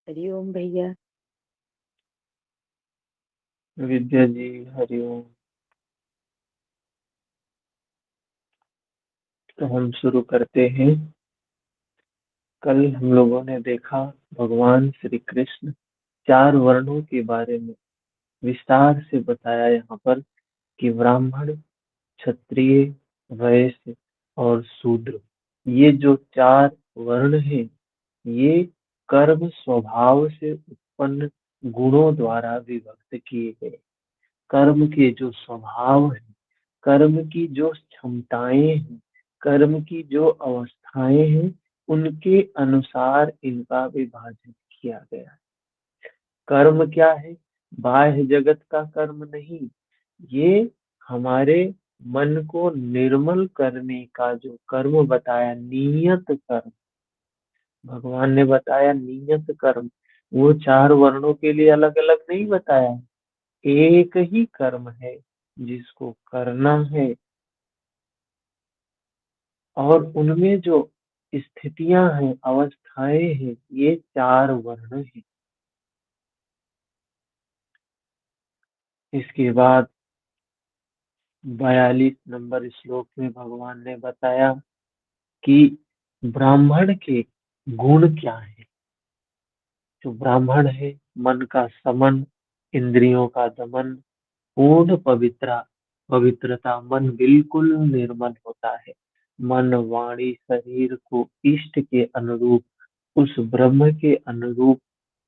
हरिओम भैया। विद्या जी, हरिओम। तो हम शुरू करते हैं। कल हम लोगों ने देखा भगवान श्री कृष्ण चार वर्णों के बारे में विस्तार से बताया यहाँ पर कि ब्राह्मण, क्षत्रिय, वैश्य और शूद्र, ये जो चार वर्ण हैं, ये कर्म स्वभाव से उत्पन्न गुणों द्वारा विभक्त किए गए। कर्म के जो स्वभाव है, कर्म की जो क्षमताएं हैं, कर्म की जो अवस्थाएं हैं, उनके अनुसार इनका विभाजन किया गया है। कर्म क्या है? बाह्य जगत का कर्म नहीं, ये हमारे मन को निर्मल करने का जो कर्म बताया, नियत कर्म। भगवान ने बताया नियत कर्म, वो चार वर्णों के लिए अलग अलग नहीं बताया। एक ही कर्म है जिसको करना है, और उनमें जो स्थितियां हैं, अवस्थाएं हैं, ये चार वर्ण हैं। इसके बाद 42 नंबर श्लोक में भगवान ने बताया कि ब्राह्मण के गुण क्या है। जो ब्राह्मण है, मन का समन, इंद्रियों का दमन, पूर्ण पवित्रता, मन बिल्कुल निर्मल होता है। मन, वाणी, शरीर को इष्ट के अनुरूप, उस ब्रह्म के अनुरूप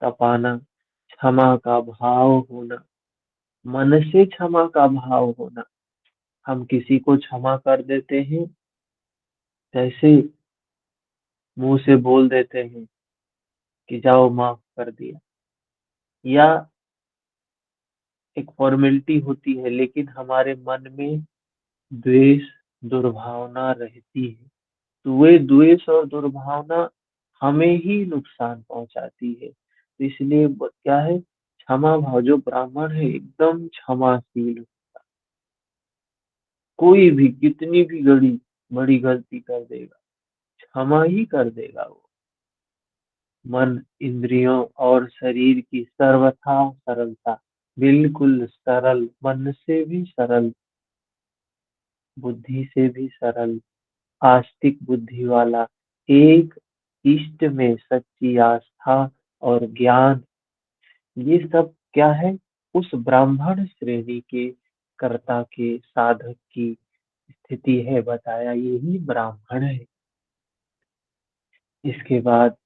तपाना, क्षमा का भाव होना, मन से क्षमा का भाव होना। हम किसी को क्षमा कर देते हैं, जैसे मुंह से बोल देते हैं कि जाओ माफ कर दिया, या एक फॉर्मेलिटी होती है, लेकिन हमारे मन में द्वेष, दुर्भावना रहती है, तो वे द्वेष और दुर्भावना हमें ही नुकसान पहुंचाती है। तो इसलिए क्या है, क्षमा भाव। जो ब्राह्मण है एकदम क्षमाशील, कोई भी कितनी भी बड़ी गलती कर देगा, क्षमा ही कर देगा वो। मन, इंद्रियों और शरीर की सर्वथा सरलता, बिल्कुल सरल, मन से भी सरल, बुद्धि से भी सरल, आस्तिक बुद्धि वाला, एक इष्ट में सच्ची आस्था और ज्ञान, ये सब क्या है, उस ब्राह्मण श्रेणी के कर्ता के साधक की स्थिति है। बताया यही ब्राह्मण है। इसके बाद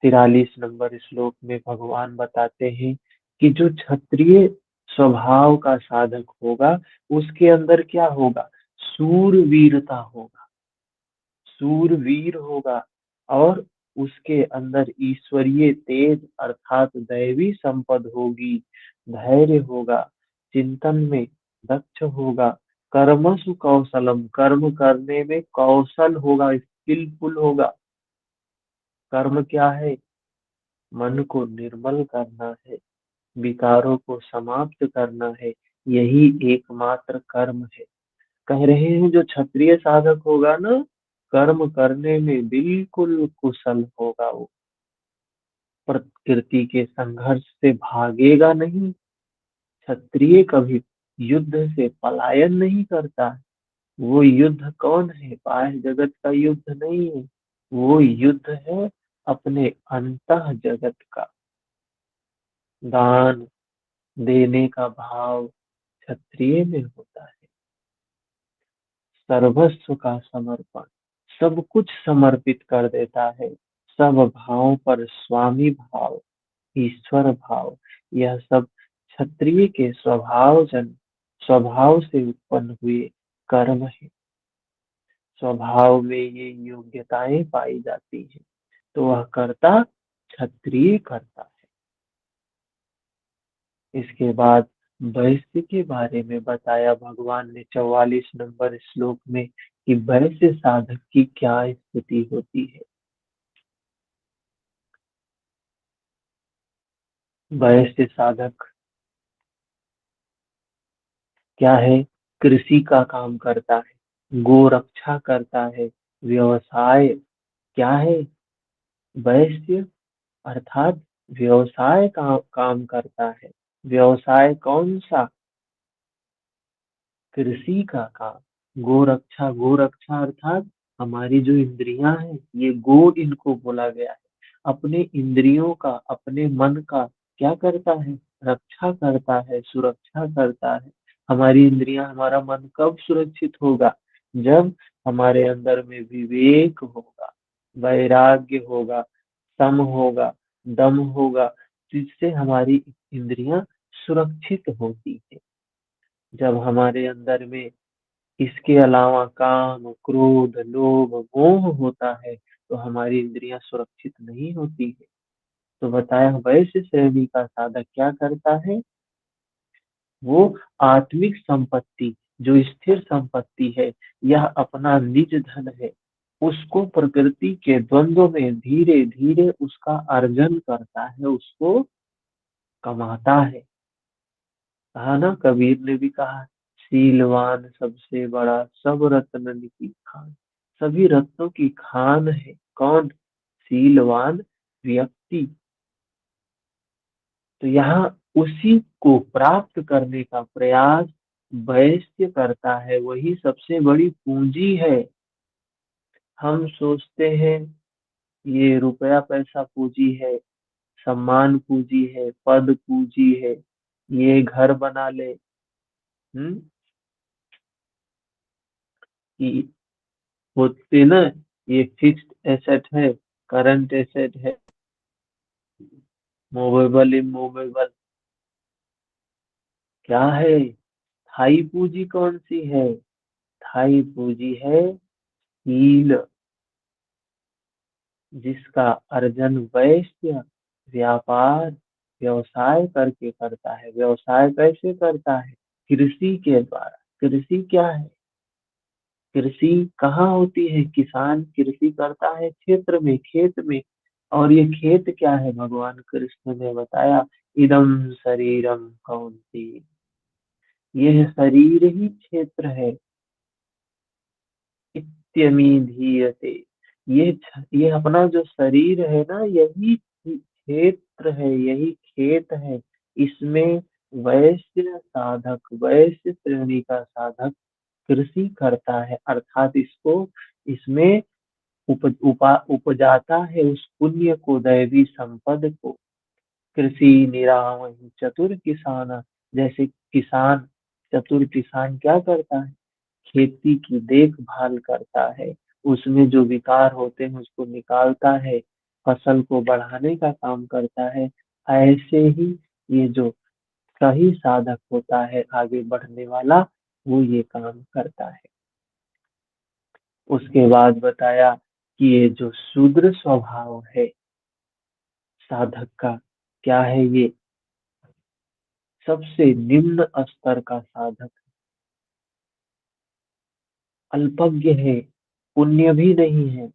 43 नंबर श्लोक में भगवान बताते हैं कि जो क्षत्रिय स्वभाव का साधक होगा, उसके अंदर क्या होगा, सूरवीरता होगा, सूरवीर होगा, और उसके अंदर ईश्वरीय तेज अर्थात दैवी संपद होगी, धैर्य होगा, चिंतन में दक्ष होगा, कर्मसु कौशलम, कर्म करने में कौशल होगा, स्किलफुल होगा। कर्म क्या है? मन को निर्मल करना है, विकारों को समाप्त करना है, यही एकमात्र कर्म है। कह रहे हैं जो क्षत्रिय साधक होगा ना, कर्म करने में बिल्कुल कुशल होगा वो, प्रकृति के संघर्ष से भागेगा नहीं। क्षत्रिय कभी युद्ध से पलायन नहीं करता है। वो युद्ध कौन है? बाह्य जगत का युद्ध नहीं है, वो युद्ध है अपने अंतः जगत का। दान देने का भाव क्षत्रिय में होता है, सर्वस्व का समर्पण, सब कुछ समर्पित कर देता है। सब भाव पर स्वामी भाव, ईश्वर भाव, यह सब क्षत्रिय के स्वभाव से उत्पन्न हुए कर्म है। स्वभाव में ये योग्यताएं पाई जाती है, तो वह कर्ता क्षत्रिय कर्ता है। इसके बाद वैश्य के बारे में बताया भगवान ने 44 नंबर श्लोक में कि वैश्य साधक की क्या स्थिति होती है। वैश्य साधक क्या है? कृषि का काम करता है, गो रक्षा करता है, व्यवसाय क्या है? वैश्य अर्थात व्यवसाय काम करता है। व्यवसाय कौन सा? कृषि का काम। गोरक्षा, गोरक्षा अर्थात हमारी जो इंद्रियां हैं, ये गो इनको बोला गया है। अपने इंद्रियों का, अपने मन का क्या करता है? रक्षा करता है, सुरक्षा करता है। हमारी इंद्रियां, हमारा मन कब सुरक्षित होगा? जब हमारे अंदर में विवेक होगा, वैराग्य होगा, सम होगा, दम होगा, जिससे हमारी इंद्रियां सुरक्षित होती है। जब हमारे अंदर में इसके अलावा काम, क्रोध, लोभ, मोह होता है, तो हमारी इंद्रियां सुरक्षित नहीं होती है। तो बताया, वैश्य श्रेणी का साधक क्या करता है? वो आत्मिक संपत्ति, जो स्थिर संपत्ति है, यह अपना निज धन है, उसको प्रकृति के द्वंद्व में धीरे धीरे उसका अर्जन करता है, उसको कमाता है। कहा ना, कबीर ने भी कहा, शीलवान सबसे बड़ा, सब रत्नन की खान। सभी रत्नों की खान है कौन? शीलवान व्यक्ति। तो यहाँ उसी को प्राप्त करने का प्रयास वैश्य करता है, वही सबसे बड़ी पूंजी है। हम सोचते हैं ये रुपया पैसा पूंजी है, सम्मान पूंजी है, पद पूंजी है, ये घर बना ले, हम्म, कि होते ना, ये फिक्स्ड एसेट है, करंट एसेट है, मूवेबल इमूवेबल क्या है? स्थायी पूंजी कौन सी है? स्थायी पूंजी है हील, जिसका अर्जन वैश्य व्यापार, व्यवसाय करके करता है। व्यवसाय कैसे करता है? कृषि के द्वारा। कृषि क्या है? कृषि कहाँ होती है? किसान कृषि करता है क्षेत्र में, खेत में। और ये खेत क्या है? भगवान कृष्ण ने बताया, इदम शरीरम कौन्ती, यह शरीर ही क्षेत्र है। इत्यमी धीयते, ये अपना जो शरीर है ना, यही क्षेत्र है, यही खेत है। इसमें वैश्य साधक, वैश्य श्रेणी का साधक कृषि करता है, अर्थात इसको, इसमें उपजाता है उस पुण्य को, दैवी संपद को। कृषि निरामय चतुर किसान, जैसे किसान, चतुर किसान क्या करता है? खेती की देखभाल करता है, उसमें जो विकार होते हैं उसको निकालता है, फसल को बढ़ाने का काम करता है। ऐसे ही ये जो सही साधक होता है, आगे बढ़ने वाला, वो ये काम करता है। उसके बाद बताया कि ये जो शूद्र स्वभाव है साधक का, क्या है ये? सबसे निम्न स्तर का साधक, अल्पज्ञ है, पुण्य भी नहीं है,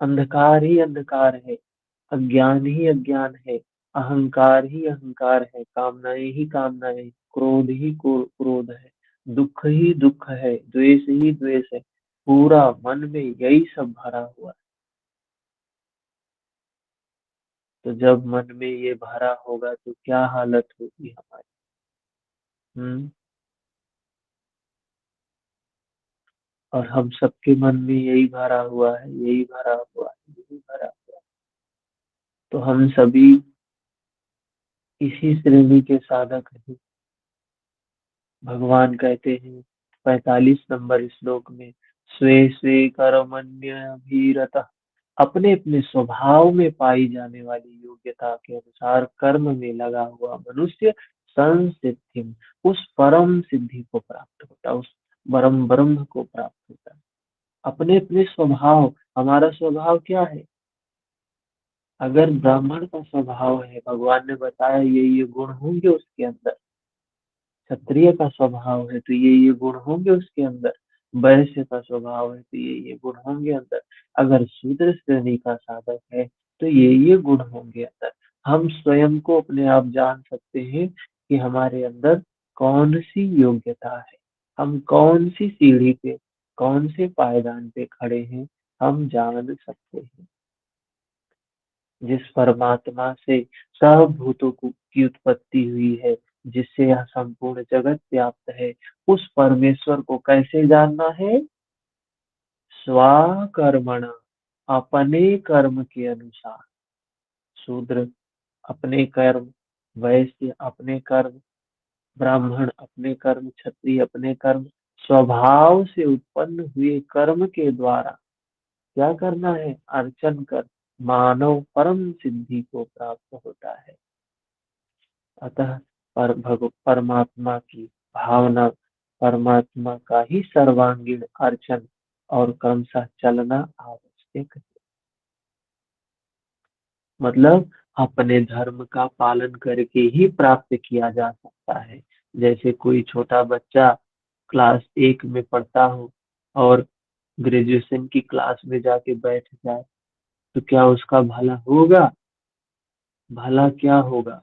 अंधकार ही अंधकार है, अज्ञान ही अज्ञान है, अहंकार ही अहंकार है, कामनाएं ही कामनाएं, क्रोध ही क्रोध है, दुख ही दुख है, द्वेष ही द्वेष है। पूरा मन में यही सब भरा हुआ है। तो जब मन में ये भरा होगा तो क्या हालत होगी हमारी? हम्म। और हम सबके मन में यही भरा हुआ है, यही भरा हुआ है, यही भरा हुआ है। तो हम सभी इसी श्रेणी के साधक हैं। भगवान कहते हैं 45 नंबर श्लोक में, स्वे स्वे कर्मण्यभिरतः, अपने अपने स्वभाव में पाई जाने वाली योग्यता के अनुसार कर्म में लगा हुआ मनुष्य संसिद्धि, उस परम सिद्धि को प्राप्त होता है, उस परम ब्रह्म को प्राप्त होता है। अपने अपने स्वभाव, हमारा स्वभाव क्या है? अगर ब्राह्मण का स्वभाव है, भगवान ने बताया ये गुण होंगे उसके अंदर। क्षत्रिय का स्वभाव है तो ये गुण होंगे उसके अंदर। वैश्य का स्वभाव है तो ये गुण होंगे अंदर। अगर शूद्र श्रेणी का साधक है तो ये गुण होंगे अंदर। हम स्वयं को अपने आप जान सकते हैं कि हमारे अंदर कौन सी योग्यता है, हम कौन सी सीढ़ी पे, कौन से पायदान पे खड़े हैं, हम जान सकते हैं। जिस परमात्मा से सब भूतों की उत्पत्ति हुई है, जिससे यह संपूर्ण जगत व्याप्त है, उस परमेश्वर को कैसे जानना है? स्वकर्मणा, अपने कर्म के अनुसार। शूद्र अपने कर्म, वैश्य अपने कर्म, ब्राह्मण अपने कर्म, क्षत्रिय अपने कर्म, स्वभाव से उत्पन्न हुए कर्म के द्वारा क्या करना है? अर्चन कर मानव परम सिद्धि को प्राप्त होता है। अतः परमात्मा की भावना, परमात्मा का ही सर्वांगीण अर्चन और क्रमशः चलना आवश्यक है। मतलब अपने धर्म का पालन करके ही प्राप्त किया जा सकता है। जैसे कोई छोटा बच्चा क्लास 1 में पढ़ता हो और ग्रेजुएशन की क्लास में जाके बैठ जाए, तो क्या उसका भला होगा? भला क्या होगा?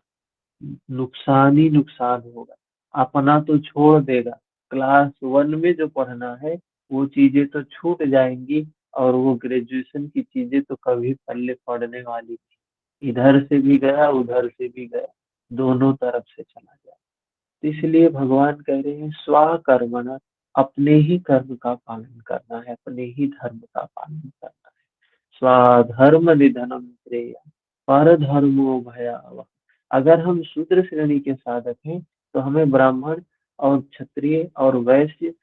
नुकसान ही नुकसान होगा। अपना तो छोड़ देगा, क्लास 1 में जो पढ़ना है वो चीजें तो छूट जाएंगी, और वो ग्रेजुएशन की चीजें तो कभी पल्ले पड़ने वाली नहीं। इधर से भी गया, उधर से भी गया, दोनों तरफ से चला गया। तो इसलिए भगवान कह रहे हैं स्वकर्मणा, अपने ही कर्म का पालन करना है, अपने ही धर्म का पालन करना है। स्वधर्म निधनम श्रेय, पर धर्मो भयावह। अगर हम शूद्र श्रेणी के साधक हैं, तो हमें ब्राह्मण और क्षत्रिय और वैश्य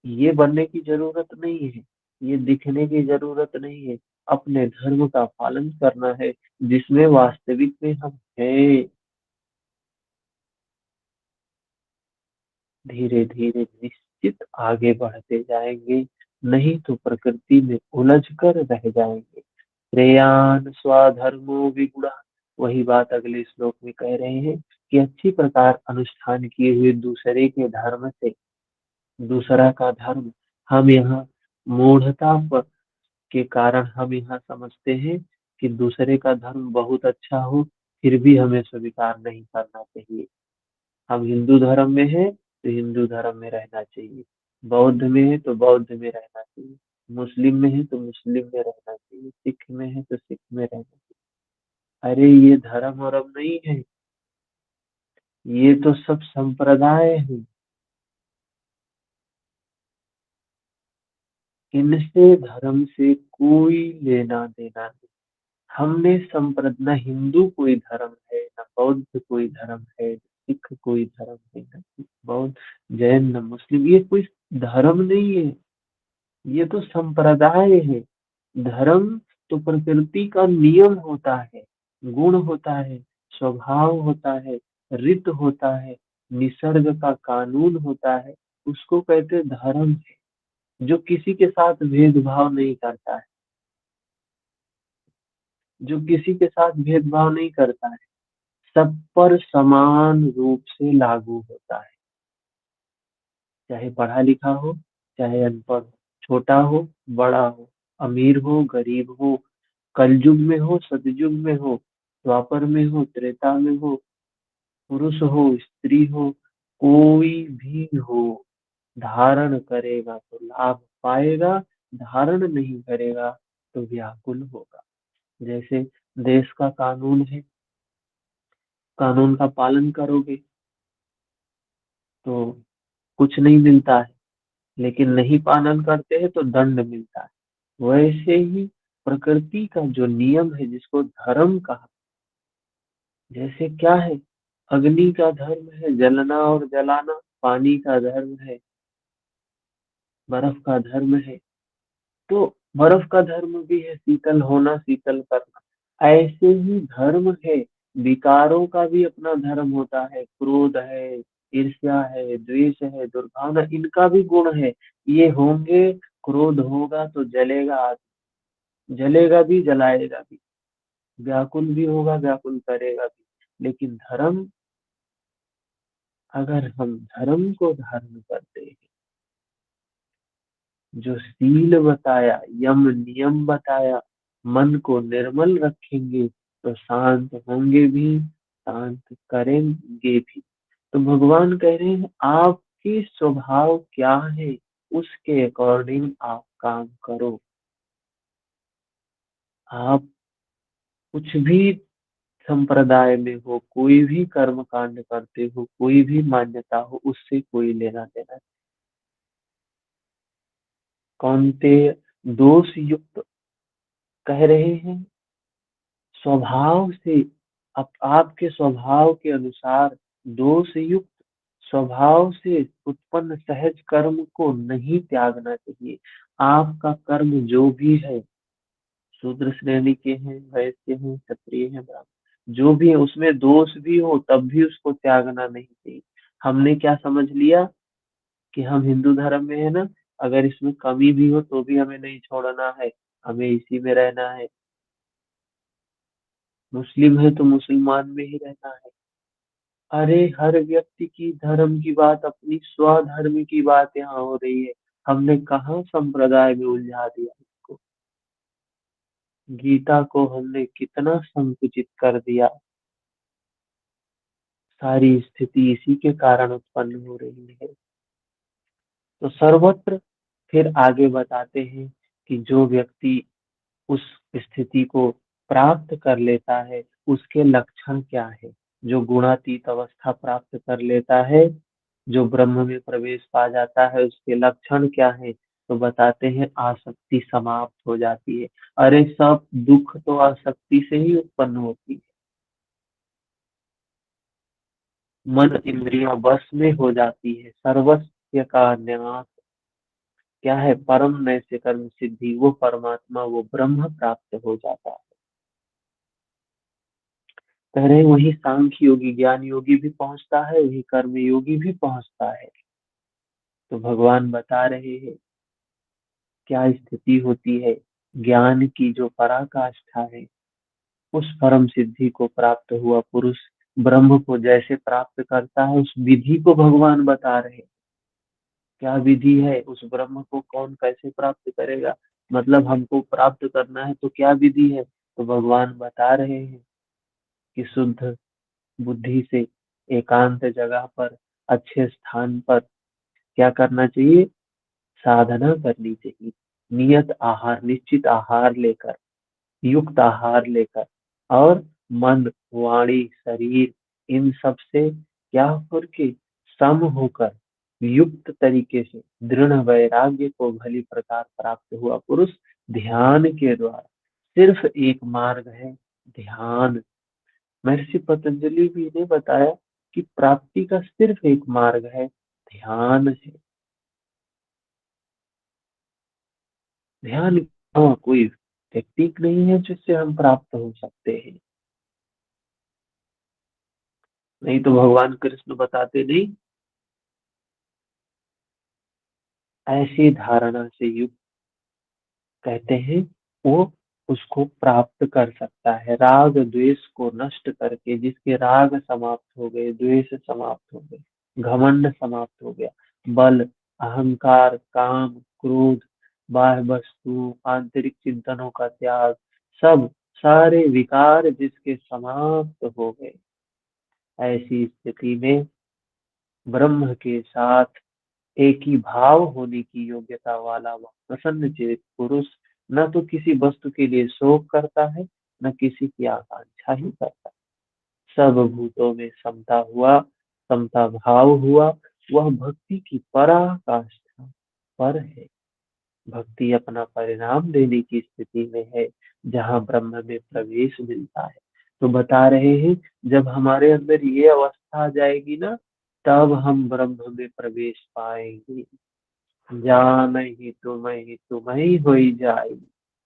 ये बनने की जरूरत नहीं है, ये दिखने की जरूरत नहीं है। अपने धर्म का पालन करना है, जिसमें वास्तविक में हम हैं। धीरे धीरे निश्चित आगे बढ़ते जाएंगे, नहीं तो प्रकृति में उलझ कर रह जाएंगे। श्रेयान स्वधर्मो विगुणा, वही बात अगले श्लोक में कह रहे हैं कि अच्छी प्रकार अनुष्ठान किए हुए दूसरे के धर्म से, दूसरा का धर्म, हम यहाँ मूढ़ता के कारण हम यहाँ समझते हैं कि दूसरे का धर्म बहुत अच्छा हो, फिर भी हमें स्वीकार नहीं करना चाहिए। हम हिंदू धर्म में हैं तो हिंदू धर्म में रहना चाहिए, बौद्ध में है तो बौद्ध में रहना चाहिए, मुस्लिम में है तो मुस्लिम में रहना चाहिए, सिख में है तो सिख में रहना चाहिए। अरे ये धर्म वरम नहीं है, ये तो सब संप्रदाय है। इनसे धर्म से कोई लेना देना नहीं। हमने न हिंदू कोई धर्म है, न बौद्ध कोई धर्म है, न सिख कोई धर्म है, न बौद्ध, जैन, न मुस्लिम, ये कोई धर्म नहीं है, ये तो संप्रदाय है। धर्म तो प्रकृति का नियम होता है, गुण होता है, स्वभाव होता है, रीत होता है, निसर्ग का कानून होता है, उसको कहते हैं धर्म है। जो किसी के साथ भेदभाव नहीं करता है, जो किसी के साथ भेदभाव नहीं करता है, सब पर समान रूप से लागू होता है। चाहे पढ़ा लिखा हो, चाहे अनपढ़ हो, छोटा हो, बड़ा हो, अमीर हो, गरीब हो, कलयुग में हो, सतयुग में हो, द्वापर में हो, त्रेता में हो, पुरुष हो, स्त्री हो, कोई भी हो, धारण करेगा तो लाभ पाएगा, धारण नहीं करेगा तो व्याकुल होगा। जैसे देश का कानून है, कानून का पालन करोगे तो कुछ नहीं मिलता है, लेकिन नहीं पालन करते हैं तो दंड मिलता है। वैसे ही प्रकृति का जो नियम है, जिसको धर्म कहा, जैसे क्या है, अग्नि का धर्म है जलना और जलाना, पानी का धर्म है, बर्फ का धर्म है, तो बर्फ का धर्म भी है शीतल होना, शीतल करना। ऐसे ही धर्म है, विकारों का भी अपना धर्म होता है, क्रोध है, ईर्ष्या है, द्वेष है, दुर्भावना, इनका भी गुण है। ये होंगे, क्रोध होगा तो जलेगा आदमी, जलेगा भी जलाएगा भी, व्याकुल भी होगा, व्याकुल करेगा भी। लेकिन धर्म, अगर हम धर्म को धारण करते हैं, जो शील बताया, यम नियम बताया, मन को निर्मल रखेंगे तो शांत होंगे भी, शांत करेंगे भी। तो भगवान कह रहे हैं आपकी स्वभाव क्या है, उसके अकॉर्डिंग आप काम करो। आप कुछ भी संप्रदाय में हो, कोई भी कर्म कांड करते हो, कोई भी मान्यता हो, उससे कोई लेना देना नहीं। कौनते दोष युक्त कह रहे हैं, स्वभाव से, आपके स्वभाव के अनुसार दोष युक्त स्वभाव से उत्पन्न सहज कर्म को नहीं त्यागना चाहिए। आपका कर्म जो भी है, शूद्र श्रेणी के हैं, वैश्य हैं, क्षत्रिय हैं, ब्राह्मण, जो भी है उसमें दोष भी हो तब भी उसको त्यागना नहीं चाहिए। हमने क्या समझ लिया कि हम हिंदू धर्म में है ना, अगर इसमें कमी भी हो तो भी हमें नहीं छोड़ना है, हमें इसी में रहना है। मुस्लिम है तो मुसलमान में ही रहना है। अरे हर व्यक्ति की धर्म की बात, अपनी स्वधर्म की बात यहाँ हो रही है। हमने कहाँ संप्रदाय में उलझा दिया इसको। गीता को हमने कितना संकुचित कर दिया। सारी स्थिति इसी के कारण उत्पन्न हो रही है। तो सर्वत्र फिर आगे बताते हैं कि जो व्यक्ति उस स्थिति को प्राप्त कर लेता है, उसके लक्षण क्या है। जो गुणातीत अवस्था प्राप्त कर लेता है, जो ब्रह्म में प्रवेश पा जाता है, उसके लक्षण क्या है। तो बताते हैं आसक्ति समाप्त हो जाती है। अरे सब दुख तो आसक्ति से ही उत्पन्न होती है। मन इंद्रियां बस में हो जाती है, सर्वस्व का न्यास क्या है, परम नैष्य कर्म सिद्धि, वो परमात्मा, वो ब्रह्म प्राप्त हो जाता है। कह रहे हैं वही सांख्य योगी ज्ञान योगी भी पहुंचता है, वही कर्म योगी भी पहुंचता है। तो भगवान बता रहे हैं क्या स्थिति होती है। ज्ञान की जो पराकाष्ठा है, उस परम सिद्धि को प्राप्त हुआ पुरुष ब्रह्म को जैसे प्राप्त करता है, उस विधि को भगवान बता रहे हैं। क्या विधि है, उस ब्रह्म को कौन कैसे प्राप्त करेगा, मतलब हमको प्राप्त करना है तो क्या विधि है। तो भगवान बता रहे हैं कि शुद्ध बुद्धि से एकांत जगह पर, अच्छे स्थान पर क्या करना चाहिए, साधना करनी चाहिए। नियत आहार, निश्चित आहार लेकर, युक्त आहार लेकर, और मन वाणी शरीर इन सब से क्या करके, सम होकर, युक्त तरीके से दृढ़ वैराग्य को भली प्रकार प्राप्त हुआ पुरुष ध्यान के द्वारा, सिर्फ एक मार्ग है ध्यान। महर्षि पतंजलि भी ने बताया कि प्राप्ति का सिर्फ एक मार्ग है, ध्यान है। ध्यान, हाँ, कोई टेक्निक नहीं है जिससे हम प्राप्त हो सकते हैं। नहीं तो भगवान कृष्ण बताते नहीं। ऐसी धारणा से युक्त कहते हैं वो उसको प्राप्त कर सकता है। राग द्वेष को नष्ट करके, जिसके राग समाप्त हो गए, द्वेष समाप्त हो गए, घमंड समाप्त हो गया, बल, अहंकार, काम, क्रोध, बाह्य वस्तु, आंतरिक चिंतनों का त्याग, सब सारे विकार जिसके समाप्त हो गए, ऐसी स्थिति में ब्रह्म के साथ एक ही भाव होने की योग्यता वाला वह प्रसन्न चित्त पुरुष न तो किसी वस्तु के लिए शोक करता है, न किसी की आकांक्षा ही करता है। सब भूतों में समता हुआ, समता भाव हुआ, वह भक्ति की पराकाष्ठा पर है। भक्ति अपना परिणाम देने की स्थिति में है, जहाँ ब्रह्म में प्रवेश मिलता है। तो बता रहे हैं जब हमारे अंदर ये अवस्था आ जाएगी ना, तब हम ब्रह्म में प्रवेश पाएंगे। जान ही तुम्हें ही होई जाए।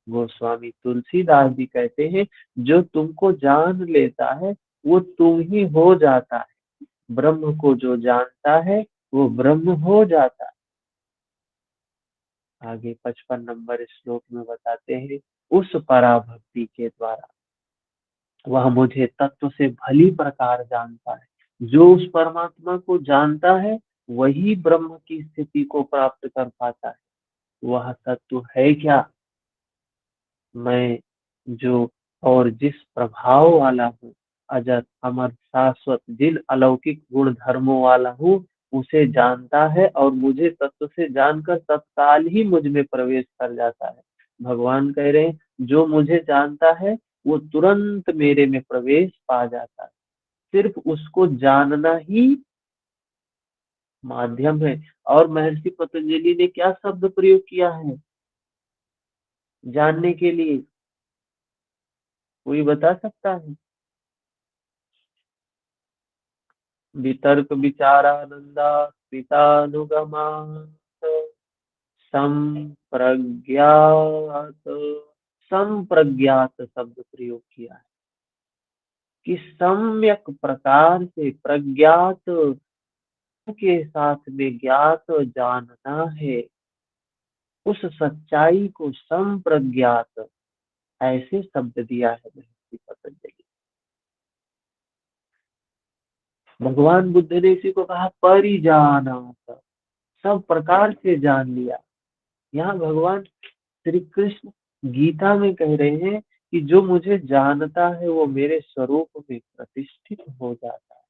गोस्वामी तुलसीदास जी कहते हैं जो तुमको जान लेता है वो तुम ही हो जाता है। ब्रह्म को जो जानता है वो ब्रह्म हो जाता है। आगे 55 नंबर श्लोक में बताते हैं उस पराभक्ति के द्वारा वह मुझे तत्व से भली प्रकार जानता है। जो उस परमात्मा को जानता है वही ब्रह्म की स्थिति को प्राप्त कर पाता है। वह तत्व है क्या, मैं जो और जिस प्रभाव वाला हूँ, अजर अमर शाश्वत जिन अलौकिक गुण धर्मों वाला हूँ, उसे जानता है और मुझे तत्व से जानकर तत्काल ही मुझ में प्रवेश कर जाता है। भगवान कह रहे हैं जो मुझे जानता है वो तुरंत मेरे में प्रवेश पा जाता है। सिर्फ उसको जानना ही माध्यम है। और महर्षि पतंजलि ने क्या शब्द प्रयोग किया है जानने के लिए? कोई बता सकता है? वितर्क विचारानंदा पितानुगमात संप्रज्ञात। संप्रज्ञात शब्द प्रयोग किया है कि सम्यक प्रकार से प्रज्ञात के साथ में ज्ञात जानना है। उस सच्चाई को संप्रज्ञात ऐसे शब्द दिया है महर्षि पतंजलि। भगवान बुद्ध ने इसी को कहा परिजानात, सब प्रकार से जान लिया। यहाँ भगवान श्री कृष्ण गीता में कह रहे हैं कि जो मुझे जानता है वो मेरे स्वरूप में प्रतिष्ठित हो जाता है।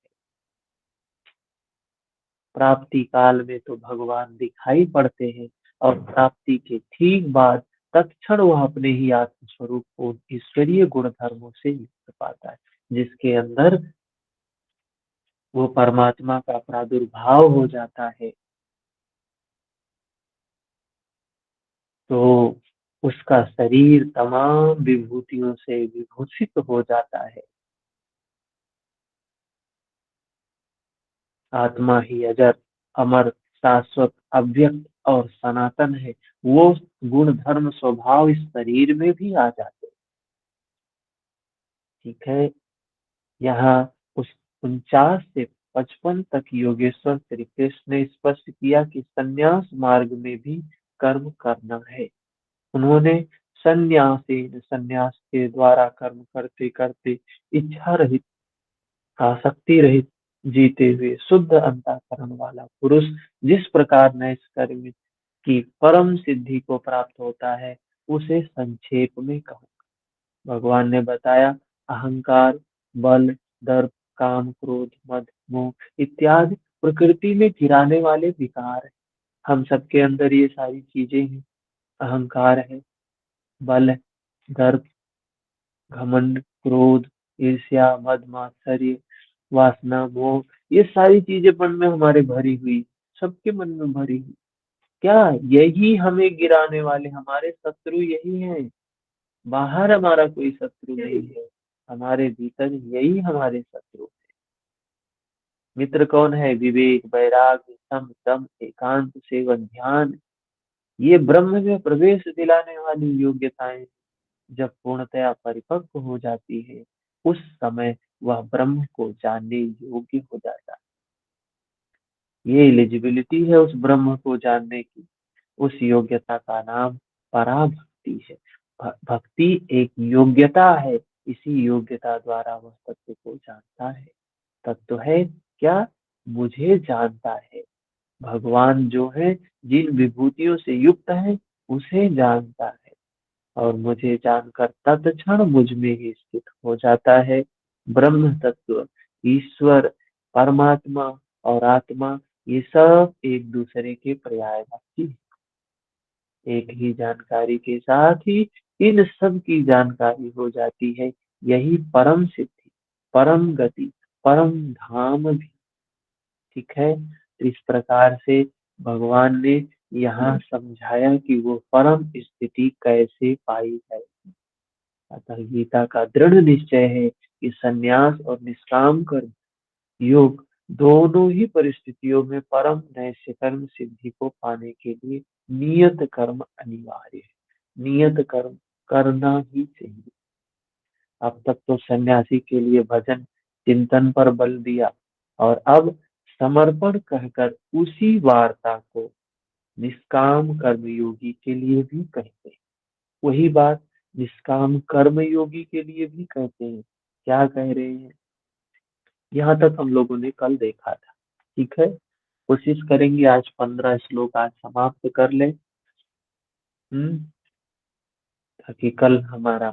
प्राप्ति काल में तो भगवान दिखाई पड़ते हैं और प्राप्ति के ठीक बाद तत्क्षण वह अपने ही आत्म स्वरूप को ईश्वरीय गुण धर्मों से युक्त पाता है, जिसके अंदर वो परमात्मा का प्रादुर्भाव हो जाता है। तो उसका शरीर तमाम विभूतियों से विभूषित हो जाता है। आत्मा ही अजर, अमर, शाश्वत, अव्यक्त और सनातन है। वो गुण धर्म स्वभाव इस शरीर में भी आ जाते हैं। ठीक है। यहाँ उस 49 से 55 तक योगेश्वर श्री कृष्ण ने स्पष्ट किया कि संन्यास मार्ग में भी कर्म करना है। उन्होंने संन्यासीन, संन्यास के द्वारा कर्म करते करते इच्छा रहित, आसक्ति रहित जीते हुए शुद्ध अंतःकरण वाला पुरुष जिस प्रकार नैष्कर्म्य की परम सिद्धि को प्राप्त होता है, उसे संक्षेप में कहूँ। भगवान ने बताया अहंकार, बल, दर्प, काम, क्रोध, मद, मोह इत्यादि प्रकृति में गिराने वाले विकार हैं। हम सबके अंदर ये सारी चीजें हैं। अहंकार है, बल है, दर्प, घमंड, क्रोध, ईर्ष्या, मद, मात्सर्य, वासना, मोह, ये सारी चीजें मन में हमारे भरी हुई, सबके मन में भरी हुई। क्या यही हमें गिराने वाले हमारे शत्रु यही हैं? बाहर हमारा कोई शत्रु नहीं है, हमारे भीतर यही हमारे शत्रु। मित्र कौन है? विवेक, वैराग्य, सम, दम, एकांत, सेवन, ध्यान। ये ब्रह्म में प्रवेश दिलाने वाली योग्यताएं जब पूर्णतया परिपक्व हो जाती है, उस समय वह ब्रह्म को जानने योग्य हो जाता है। ये एलिजिबिलिटी है उस ब्रह्म को जानने की। उस योग्यता का नाम पराभक्ति है। भक्ति एक योग्यता है। इसी योग्यता द्वारा वह तत्व को जानता है। तत्व है क्या? मुझे जानता है। भगवान जो है जिन विभूतियों से युक्त है उसे जानता है और मुझे जानकर तत्क्षण मुझ में ही स्थित हो जाता है। ब्रह्म तत्व, ईश्वर, परमात्मा और आत्मा ये सब एक दूसरे के पर्यायवाची हैं। एक ही जानकारी के साथ ही इन सब की जानकारी हो जाती है। यही परम सिद्धि, परम गति, परम धाम भी। ठीक है। तो इस प्रकार से भगवान ने यहाँ समझाया कि वो परम स्थिति कैसे पाई है। अतः गीता का दृढ़ निश्चय है कि संन्यास और निष्काम कर्म योग दोनों ही परिस्थितियों में परम नैष्य कर्म सिद्धि को पाने के लिए नियत कर्म अनिवार्य है। नियत कर्म करना ही चाहिए। अब तक तो सन्यासी के लिए भजन चिंतन पर बल दिया और अब समर्पण कहकर उसी वार्ता को निष्काम कर्मयोगी के लिए भी कहते हैं। वही बात निष्काम कर्म योगी के लिए भी कहते हैं। क्या कह रहे हैं? यहाँ तक हम लोगों ने कल देखा था। ठीक है। कोशिश करेंगे आज 15 श्लोक आज समाप्त कर ले। ताकि कल हमारा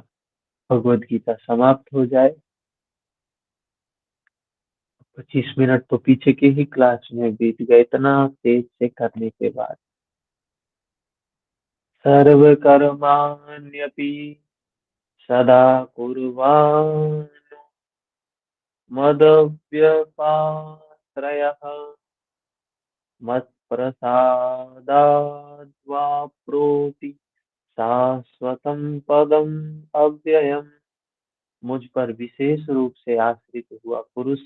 भगवत गीता समाप्त हो जाए। 25 मिनट तो पीछे के ही क्लास में बीत गए इतना तेज से करने के बाद। सर्व कर्माण्यपि सदा कुर्वान् मदव्यपाश्रयः मत्प्रसादाद्वाप्नोति शाश्वतं पदम् अव्ययम्। मुझ पर विशेष रूप से आश्रित हुआ पुरुष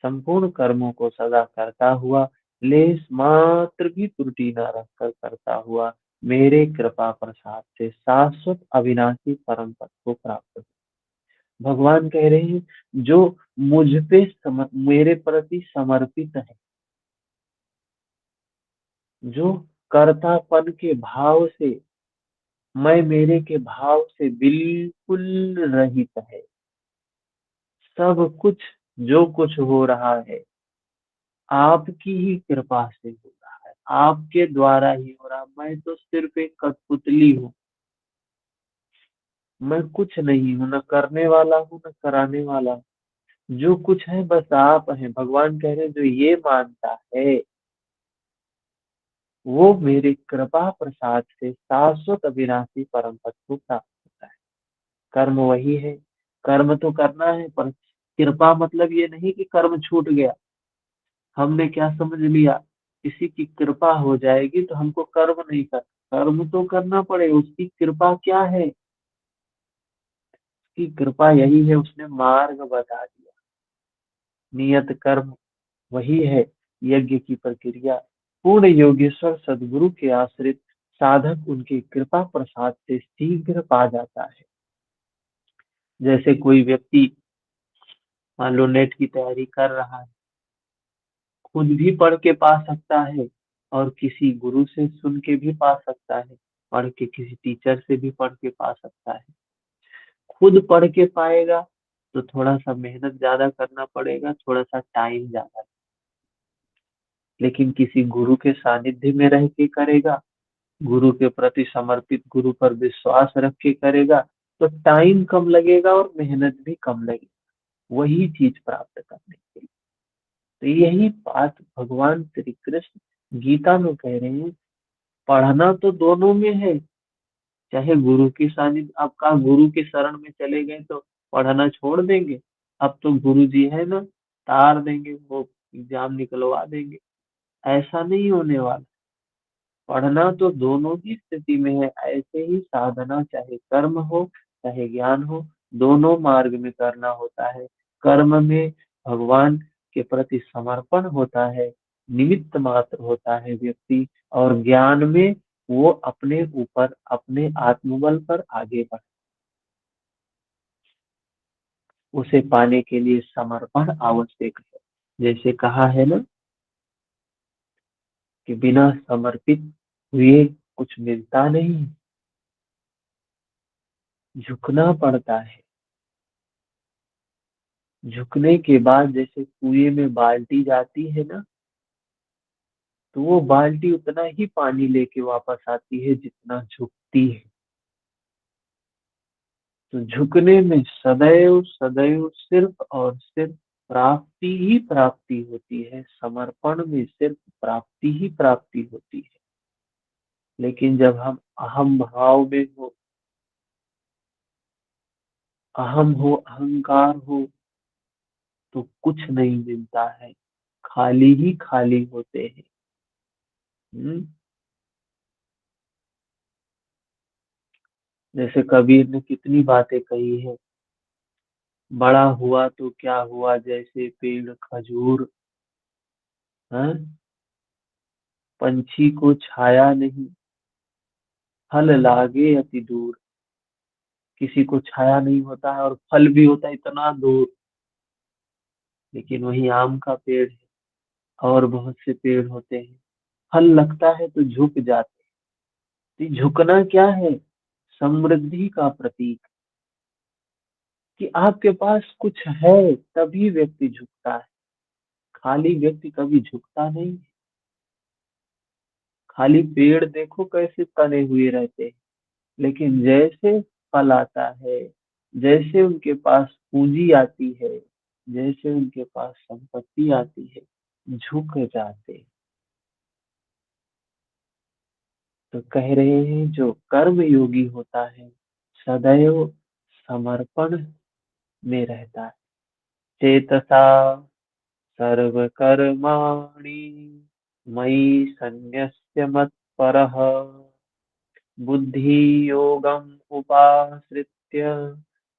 संपूर्ण कर्मों को सदा करता हुआ, लेश मात्र भी त्रुटि न रखकर करता हुआ, मेरे कृपा प्रसाद से शाश्वत अविनाशी परम पद को प्राप्त हो। भगवान कह रहे हैं जो मुझ पे मेरे प्रति समर्पित है, जो कर्तापन के भाव से, मैं मेरे के भाव से बिल्कुल रहित है, सब कुछ जो कुछ हो रहा है आपकी ही कृपा से हो रहा है, आपके द्वारा ही हो रहा। मैं तो सिर्फ एक कठपुतली हूँ, मैं कुछ नहीं हूँ, न करने वाला हूँ न कराने वाला हूँ। जो कुछ है बस आप हैं। भगवान कह रहे हैं जो ये मानता है वो मेरे कृपा प्रसाद से शाश्वत अविनाशी परम पद को प्राप्त होता है। कर्म वही है, कर्म तो करना है, पर कृपा मतलब ये नहीं कि कर्म छूट गया। हमने क्या समझ लिया, किसी की कृपा हो जाएगी तो हमको कर्म नहीं कर, कर्म तो करना पड़ेगा। उसकी कृपा क्या है? उसकी कृपा यही है, उसने मार्ग बता दिया। नियत कर्म वही है यज्ञ की प्रक्रिया। पूर्ण योगेश्वर सदगुरु के आश्रित साधक उनकी कृपा प्रसाद से शीघ्र पा जाता है। जैसे कोई व्यक्ति मान लो नेट की तैयारी कर रहा है, खुद भी पढ़ के पा सकता है और किसी गुरु से सुन के भी पा सकता है, पढ़ के किसी टीचर से भी पढ़ के पा सकता है। खुद पढ़ के पाएगा तो थोड़ा सा मेहनत ज्यादा करना पड़ेगा, थोड़ा सा टाइम ज्यादा, लेकिन किसी गुरु के सानिध्य में रह के करेगा, गुरु के प्रति समर्पित, गुरु पर विश्वास रख के करेगा तो टाइम कम लगेगा और मेहनत भी कम लगेगी वही चीज प्राप्त करने के लिए। तो यही बात भगवान श्री कृष्ण गीता में कह रहे हैं। पढ़ना तो दोनों में है, चाहे गुरु की सानिध्य, आपका गुरु की शरण में चले गए तो पढ़ना छोड़ देंगे? अब तो गुरु जी है ना, तार देंगे, वो एग्जाम निकलवा देंगे। ऐसा नहीं होने वाला। पढ़ना तो दोनों ही स्थिति में है। ऐसे ही साधना चाहे कर्म हो चाहे ज्ञान हो, दोनों मार्ग में करना होता है। कर्म में भगवान के प्रति समर्पण होता है, निमित्त मात्र होता है व्यक्ति, और ज्ञान में वो अपने ऊपर अपने आत्मबल पर आगे बढ़, उसे पाने के लिए समर्पण आवश्यक है। जैसे कहा है ना कि बिना समर्पित हुए कुछ मिलता नहीं, झुकना पड़ता है। झुकने के बाद जैसे कुएं में बाल्टी जाती है ना, तो वो बाल्टी उतना ही पानी लेके वापस आती है जितना झुकती है। तो झुकने में सदैव सदैव सिर्फ और सिर्फ प्राप्ति ही प्राप्ति होती है, समर्पण में सिर्फ प्राप्ति ही प्राप्ति होती है। लेकिन जब हम अहम भाव में हो, अहम हो, अहंकार हो, तो कुछ नहीं मिलता है, खाली ही खाली होते हैं। हम्म। जैसे कबीर ने कितनी बातें कही है, बड़ा हुआ तो क्या हुआ जैसे पेड़ खजूर, हैं, पंछी को छाया नहीं, फल लागे अति दूर। किसी को छाया नहीं होता है और फल भी होता है इतना दूर। लेकिन वही आम का पेड़ है और बहुत से पेड़ होते हैं, फल लगता है तो झुक जाते हैं। तो झुकना क्या है? समृद्धि का प्रतीक, कि आपके पास कुछ है तभी व्यक्ति झुकता है। खाली व्यक्ति कभी झुकता नहीं। खाली पेड़ देखो कैसे तने हुए रहते हैं, लेकिन जैसे फल आता है, जैसे उनके पास पूंजी आती है, जैसे उनके पास संपत्ति आती है, झुक जाते हैं। तो कह रहे हैं जो कर्म योगी होता है, सदैव समर्पण में रहता है। चेतसा सर्वकर्माणि मयि सन्न्यस्य मत्परः बुद्धियोगम् उपाश्रित्य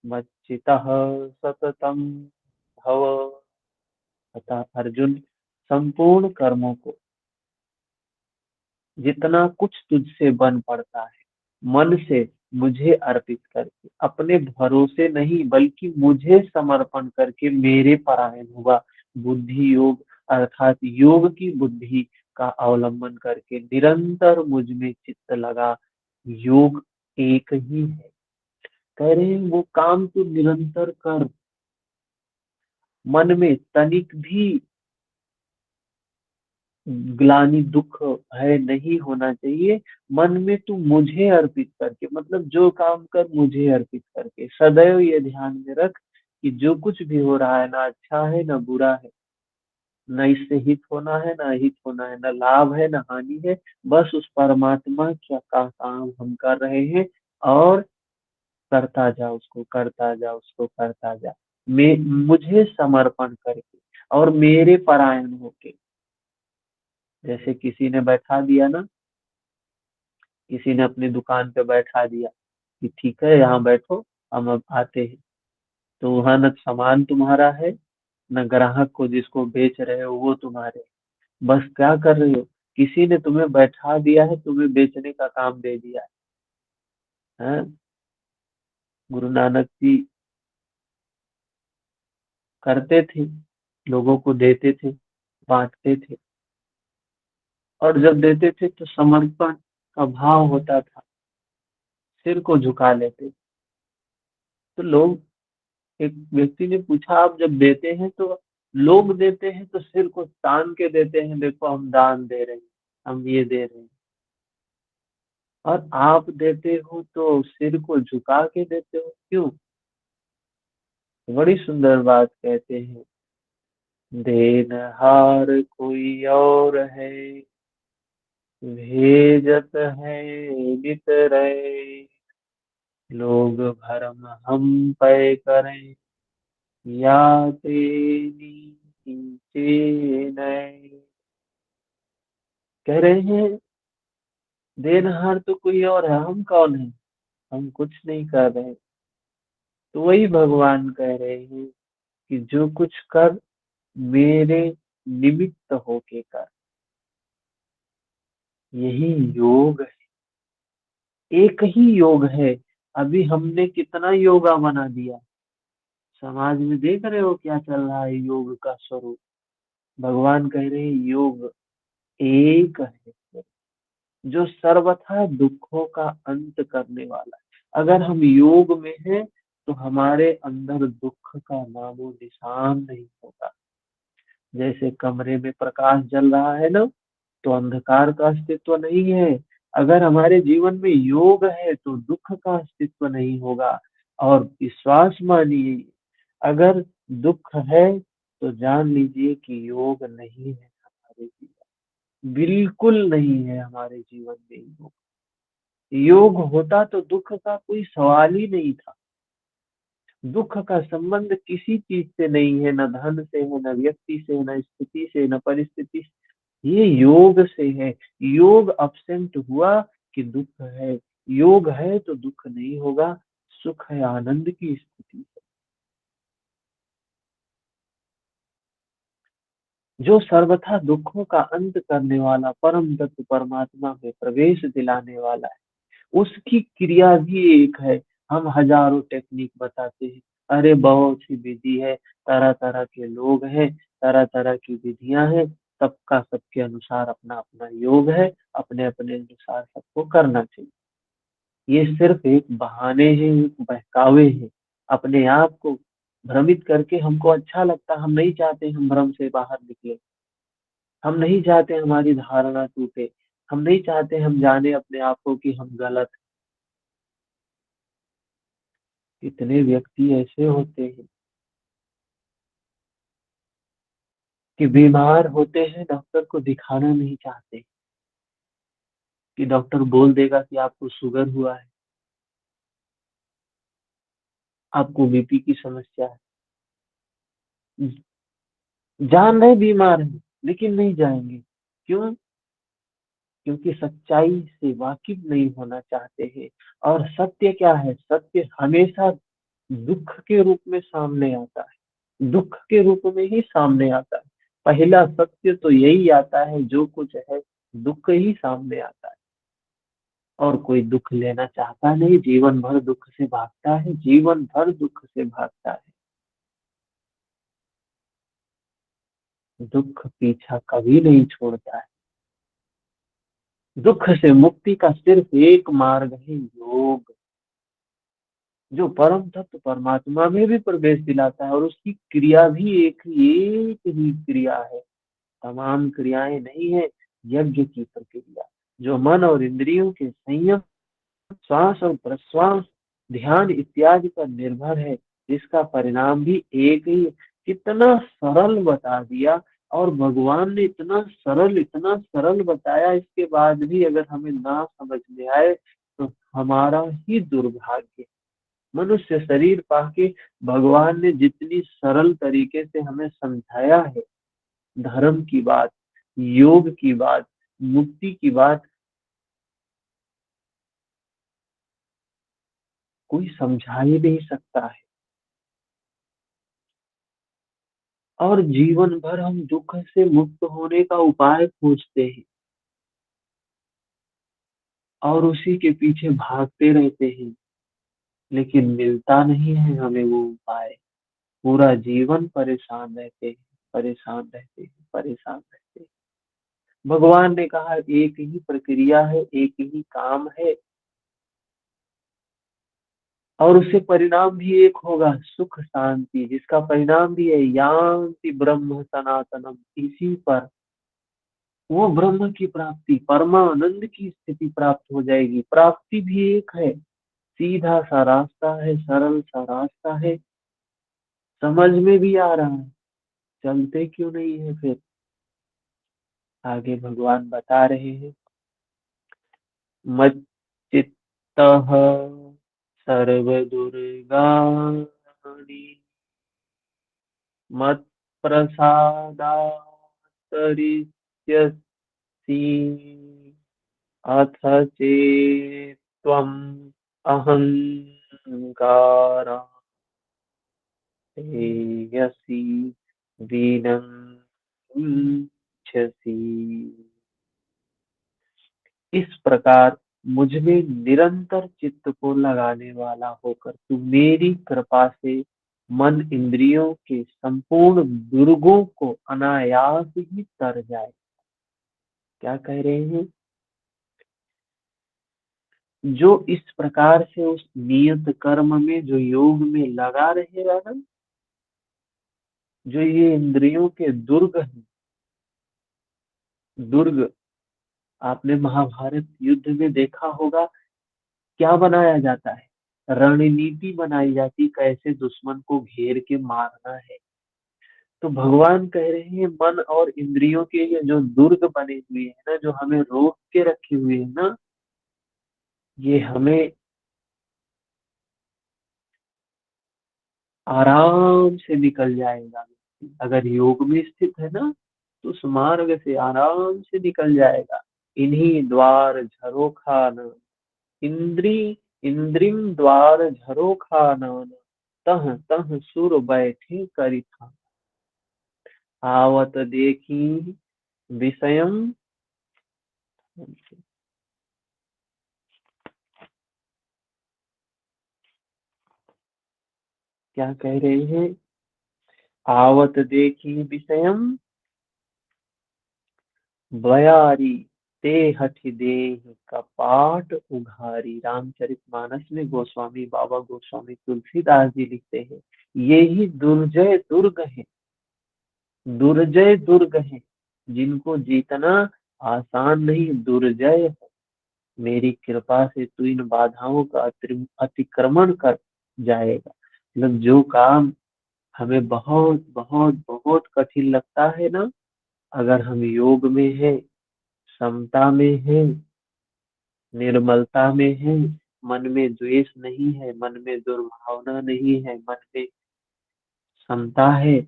मच्चित्तः सततं भव। अतः अर्जुन, संपूर्ण कर्मों को जितना कुछ तुझसे बन पड़ता है मन से मुझे अर्पित करके, अपने भरोसे नहीं बल्कि मुझे समर्पण करके मेरे परायण हुआ। बुद्धि योग अर्थात योग की बुद्धि का अवलंबन करके निरंतर मुझ में चित्त लगा। योग एक ही है। कह रहे हैं वो काम तू निरंतर कर, मन में तनिक भी ग्लानि दुख भय नहीं होना चाहिए। मन में तू मुझे अर्पित करके, मतलब जो काम कर मुझे अर्पित करके, सदैव ये ध्यान में रख कि जो कुछ भी हो रहा है ना अच्छा है ना बुरा है, न इससे हित होना है ना अहित होना है, न लाभ है ना हानि है। बस उस परमात्मा क्या का काम हम कर रहे हैं और करता जा उसको, करता जा उसको, करता जा। मैं मुझे समर्पण करके और मेरे परायण होके। जैसे किसी ने बैठा दिया ना, किसी ने अपनी दुकान पे बैठा दिया कि ठीक है यहाँ बैठो, हम अब आते हैं। तो वहां न सामान तुम्हारा है, न ग्राहक को जिसको बेच रहे हो वो तुम्हारे। बस क्या कर रहे हो, किसी ने तुम्हें बैठा दिया है, तुम्हें बेचने का काम दे दिया है। हाँ? गुरु नानक जी करते थे, लोगों को देते थे, बांटते थे। और जब देते थे तो समर्पण का भाव होता था, सिर को झुका लेते। तो लोग, एक व्यक्ति ने पूछा, आप जब देते हैं तो लोग देते हैं तो सिर को तान के देते हैं, देखो हम दान दे रहे हैं, हम ये दे रहे हैं, और आप देते हो तो सिर को झुका के देते हो, क्यों? बड़ी सुंदर बात कहते हैं, देनहार कोई और है, भेजत है नित रहे, लोग भरम हम पे करें, या तेरी नीचे नए। कह रहे हैं देनहार तो कोई और है, हम कौन है, हम कुछ नहीं कर रहे। तो वही भगवान कह रहे हैं कि जो कुछ कर मेरे निमित्त होके कर, यही योग है। एक ही योग है। अभी हमने कितना योगा बना दिया, समाज में देख रहे हो क्या चल रहा है योग का स्वरूप। भगवान कह रहे हैं योग एक है, जो सर्वथा दुखों का अंत करने वाला है। अगर हम योग में हैं तो हमारे अंदर दुख का नामो निशान नहीं होगा। जैसे कमरे में प्रकाश जल रहा है ना, तो अंधकार का अस्तित्व नहीं है। अगर हमारे जीवन में योग है तो दुख का अस्तित्व नहीं होगा। और विश्वास मानिए, अगर दुख है तो जान लीजिए कि योग नहीं है हमारे जीवन, बिल्कुल नहीं है हमारे जीवन में योग। योग होता तो दुख का कोई सवाल ही नहीं था। दुख का संबंध किसी चीज से नहीं है, न धन से है, न व्यक्ति से, न स्थिति से, न परिस्थिति से। ये योग से है। योग अब्सेंट हुआ कि दुख है, योग है तो दुख नहीं होगा, सुख है, आनंद की स्थिति। जो सर्वथा दुखों का अंत करने वाला परम तत्व परमात्मा में प्रवेश दिलाने वाला है, उसकी क्रिया भी एक है। हम हजारों टेक्निक बताते हैं, अरे बहुत सी विधि है, तरह तरह के लोग हैं, तरह तरह की विधियां हैं, सबका सबके अनुसार अपना अपना योग है, अपने अपने अनुसार सबको करना चाहिए। ये सिर्फ एक बहाने हैं, एक बहकावे हैं, अपने आप को भ्रमित करके। हमको अच्छा लगता, हम नहीं चाहते हम भ्रम से बाहर निकले, हम नहीं चाहते हमारी धारणा टूटे, हम नहीं चाहते हम जाने अपने आप को कि हम गलत। कितने व्यक्ति ऐसे होते हैं कि बीमार होते हैं, डॉक्टर को दिखाना नहीं चाहते, कि डॉक्टर बोल देगा कि आपको शुगर हुआ है। आपको बीपी की समस्या है, जान रहे बीमार हैं, लेकिन नहीं जाएंगे। क्यों? क्योंकि सच्चाई से वाकिफ नहीं होना चाहते हैं। और सत्य क्या है? सत्य हमेशा दुख के रूप में सामने आता है, दुख के रूप में ही सामने आता है। पहला सत्य तो यही आता है, जो कुछ है दुख ही सामने आता है। और कोई दुख लेना चाहता नहीं, जीवन भर दुख से भागता है, जीवन भर दुख से भागता है। दुख पीछा कभी नहीं छोड़ता है। दुख से मुक्ति का सिर्फ एक मार्ग है, योग, जो परम तत्व परमात्मा में भी प्रवेश दिलाता है। और उसकी क्रिया भी एक ही क्रिया है, तमाम क्रियाएं नहीं है। यज्ञ की प्रक्रिया, जो मन और इंद्रियों के संयम, श्वास और प्रश्वास, ध्यान इत्यादि पर निर्भर है, जिसका परिणाम भी एक ही है। कितना सरल बता दिया। और भगवान ने इतना सरल बताया, इसके बाद भी अगर हमें ना समझ में आए तो हमारा ही दुर्भाग्य। मनुष्य शरीर पाके भगवान ने जितनी सरल तरीके से हमें समझाया है, धर्म की बात, योग की बात, मुक्ति की बात, कोई समझा ही नहीं सकता है। और जीवन भर हम दुख से मुक्त होने का उपाय खोजते हैं, और उसी के पीछे भागते रहते हैं, लेकिन मिलता नहीं है हमें वो उपाय। पूरा जीवन परेशान रहते हैं, परेशान रहते हैं, परेशान रहते हैं। भगवान ने कहा एक ही प्रक्रिया है, एक ही काम है, और उससे परिणाम भी एक होगा, सुख शांति, जिसका परिणाम भी है यान्ति ब्रह्म सनातनम। इसी पर वो ब्रह्म की प्राप्ति, परमानंद की स्थिति प्राप्त हो जाएगी। प्राप्ति भी एक है, सीधा सा रास्ता है, सरल सा रास्ता है, समझ में भी आ रहा है। चलते क्यों नहीं है फिर? आगे भगवान बता रहे हैं, मच्चित्त सर्वदुर्गाणि मत प्रसादात्तरिष्यसि अथ चेत्त्वम् अहंकार तेयसि विनश्यसि। इस प्रकार मुझ में निरंतर चित्त को लगाने वाला होकर तू मेरी कृपा से मन इंद्रियों के संपूर्ण दुर्गों को अनायास ही तर जाए। क्या कह रहे हैं? जो इस प्रकार से उस नियत कर्म में, जो योग में लगा रहेगा ना, जो ये इंद्रियों के दुर्ग हैं, दुर्ग, आपने महाभारत युद्ध में देखा होगा, क्या बनाया जाता है? रणनीति बनाई जाती, कैसे दुश्मन को घेर के मारना है। तो भगवान कह रहे हैं मन और इंद्रियों के ये जो दुर्ग बने हुए हैं ना, जो हमें रोक के रखे हुए हैं ना, ये हमें आराम से निकल जाएगा। अगर योग में स्थित है ना, तो उस मार्ग से आराम से निकल जाएगा। इन्हीं द्वार झरोखा, इंद्री इंद्रिम द्वार झरोखा, तह तह सुर बैठे करिथा, आवत देखी विषयम। क्या कह रहे हैं? आवत देखी विषयम बयारी, ते हठि देह कपाट उघारी। रामचरितमानस में गोस्वामी बाबा गोस्वामी तुलसीदास जी लिखते हैं, ये ही दुर्जय दुर्ग है, दुर्जय दुर्ग है, जिनको जीतना आसान नहीं, दुर्जय है। मेरी कृपा से तू इन बाधाओं का अतिक्रमण कर जाएगा। मतलब जो काम हमें बहुत बहुत बहुत कठिन लगता है ना, अगर हम योग में है, समता में है, निर्मलता में है, मन में द्वेष नहीं है, मन में दुर्भावना नहीं है, मन में समता है।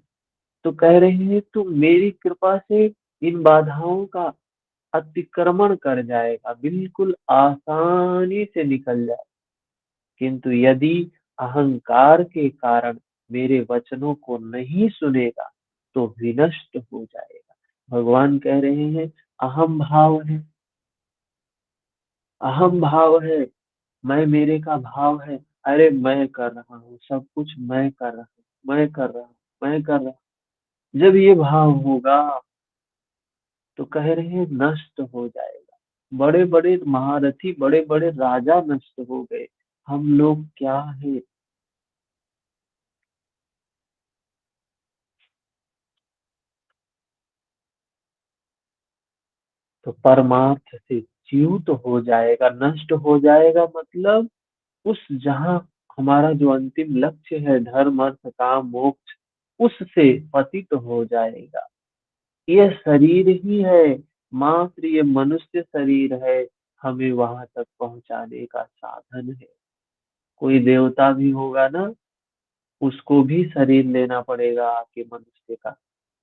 तो कह रहे हैं तू मेरी कृपा से इन बाधाओं का अतिक्रमण कर जाएगा, बिल्कुल आसानी से निकल जाए। किंतु यदि अहंकार के कारण मेरे वचनों को नहीं सुनेगा तो विनष्ट हो जाएगा। भगवान कह रहे हैं अहम भाव है, अहम भाव है, मैं मेरे का भाव है। अरे मैं कर रहा हूँ, सब कुछ मैं कर रहा हूँ, मैं कर रहा हूँ, मैं कर रहा हूँ। जब ये भाव होगा तो कह रहे हैं नष्ट हो जाएगा। बड़े बड़े महारथी, बड़े बड़े राजा नष्ट हो गए, हम लोग क्या है। तो परमार्थ से च्युत हो जाएगा, नष्ट हो जाएगा, मतलब उस जहाँ हमारा जो अंतिम लक्ष्य है, धर्म अर्थ काम मोक्ष, उससे पतित हो जाएगा। ये शरीर ही है, मात्र ये मनुष्य शरीर है, हमें वहां तक पहुंचाने का साधन है। कोई देवता भी होगा ना, उसको भी शरीर लेना पड़ेगा आके मनुष्य का।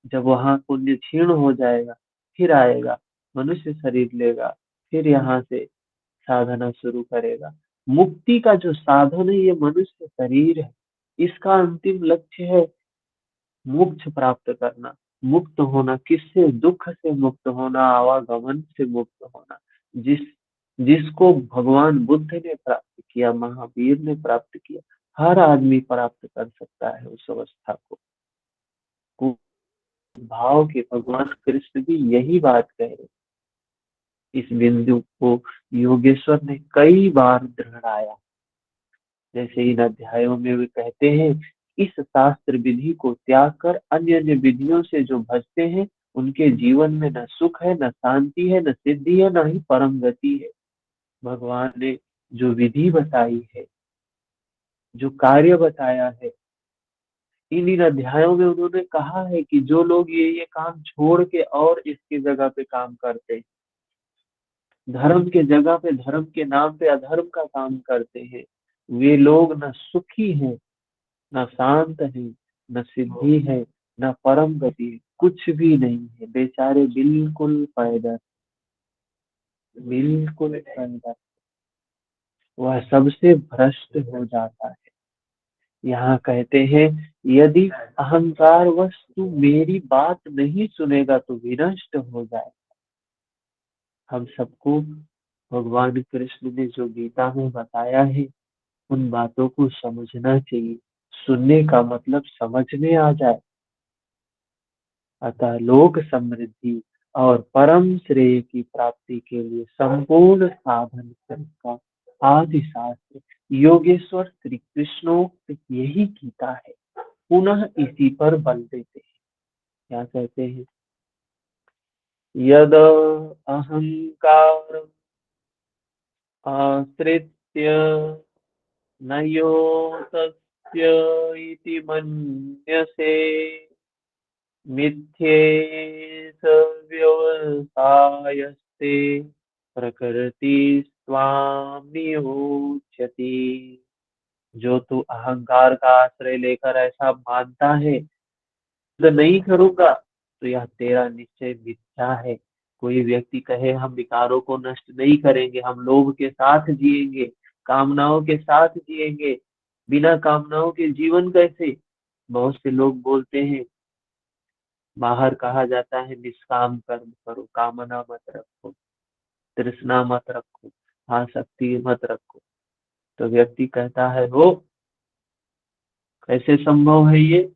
जब वहां पुण्य क्षीण हो जाएगा फिर आएगा, मनुष्य शरीर लेगा, फिर यहाँ से साधना शुरू करेगा। मुक्ति का जो साधन है ये मनुष्य शरीर है। इसका अंतिम लक्ष्य है मोक्ष प्राप्त करना, मुक्त होना। किससे? दुख से मुक्त होना, आवागमन से मुक्त होना। जिस जिसको भगवान बुद्ध ने प्राप्त किया, महावीर ने प्राप्त किया, हर आदमी प्राप्त कर सकता है उस अवस्था को। भाव के भगवान कृष्ण भी यही बात कह रहे। इस बिंदु को योगेश्वर ने कई बार दोहराया। जैसे इन अध्यायों में वे कहते हैं इस शास्त्र विधि को त्याग कर अन्य अन्य विधियों से जो भजते हैं उनके जीवन में न सुख है, न शांति है, न सिद्धि है, न ही परम गति है। भगवान ने जो विधि बताई है, जो कार्य बताया है, इन अध्यायों में उन्होंने कहा है कि जो लोग ये काम छोड़ के और इसकी जगह पे काम करते हैं, धर्म के जगह पे धर्म के नाम पे अधर्म का काम करते हैं, वे लोग न सुखी हैं, न शांत है, न सिद्धि है, न परम गति है, कुछ भी नहीं है। बेचारे बिल्कुल पैदल, बिल्कुल पैदल, वह सबसे भ्रष्ट हो जाता है। यहाँ कहते हैं यदि अहंकार वश तू मेरी बात नहीं सुनेगा तो विनष्ट हो जाए। हम सबको भगवान कृष्ण ने जो गीता में बताया है उन बातों को समझना चाहिए। सुनने का मतलब समझ में आ जाए। अतः लोक समृद्धि और परम श्रेय की प्राप्ति के लिए संपूर्ण साधन का आदि शास्त्र योगेश्वर श्री कृष्णोक्त यही गीता है। पुनः इसी पर बल देते हैं। क्या कहते हैं? यद अहंकार आश्रित्य न योतस्य इति मन्यसे मिथ्येष व्यवसायस्ते प्रकृति स्वाम नियोच्यति। जो तू अहंकार का आश्रय लेकर ऐसा मानता है तो नहीं करूंगा, तो यह तेरा निश्चय मिथ्या है। कोई व्यक्ति कहे हम विकारों को नष्ट नहीं करेंगे, हम लोभ के साथ जिएंगे, कामनाओं के साथ जिएंगे, बिना कामनाओं के जीवन कैसे। बहुत से लोग बोलते हैं, बाहर कहा जाता है निष्काम कर्म करो, कामना मत रखो, तृष्णा मत रखो, आसक्ति मत रखो। तो व्यक्ति कहता है हो कैसे संभव है ये?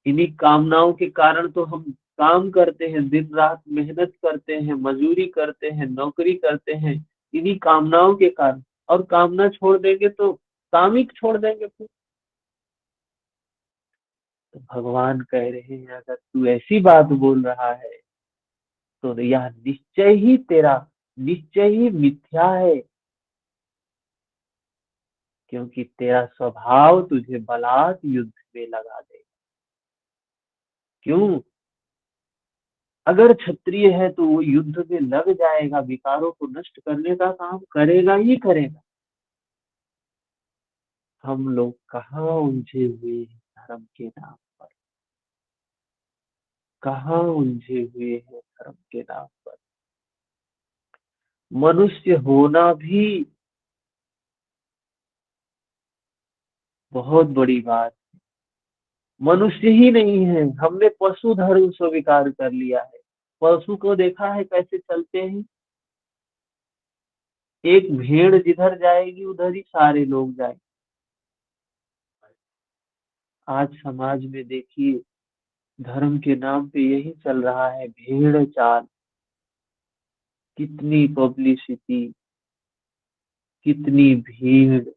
इन्हीं कामनाओं के कारण तो हम काम करते हैं, दिन रात मेहनत करते हैं, मजदूरी करते हैं, नौकरी करते हैं, इन्हीं कामनाओं के कारण। और कामना छोड़ देंगे तो काम ही छोड़ देंगे फिर। तो भगवान कह रहे हैं अगर तू ऐसी बात बोल रहा है तो यह निश्चय ही तेरा निश्चय ही मिथ्या है, क्योंकि तेरा स्वभाव तुझे बलात् युद्ध में लगा दे। क्यों? अगर क्षत्रिय है तो वो युद्ध में लग जाएगा, विकारों को नष्ट करने का काम करेगा ही करेगा। हम लोग कहाँ उलझे हुए हैं धर्म के नाम पर, कहाँ उलझे हुए हैं धर्म के नाम पर। मनुष्य होना भी बहुत बड़ी बात। मनुष्य ही नहीं है, हमने पशु धर्म स्वीकार कर लिया है। पशु को देखा है कैसे चलते हैं। एक भेड़ जिधर जाएगी उधर ही सारे लोग जाएंगे। आज समाज में देखिए, धर्म के नाम पे यही चल रहा है, भेड़ चाल। कितनी पब्लिसिटी, कितनी भीड़,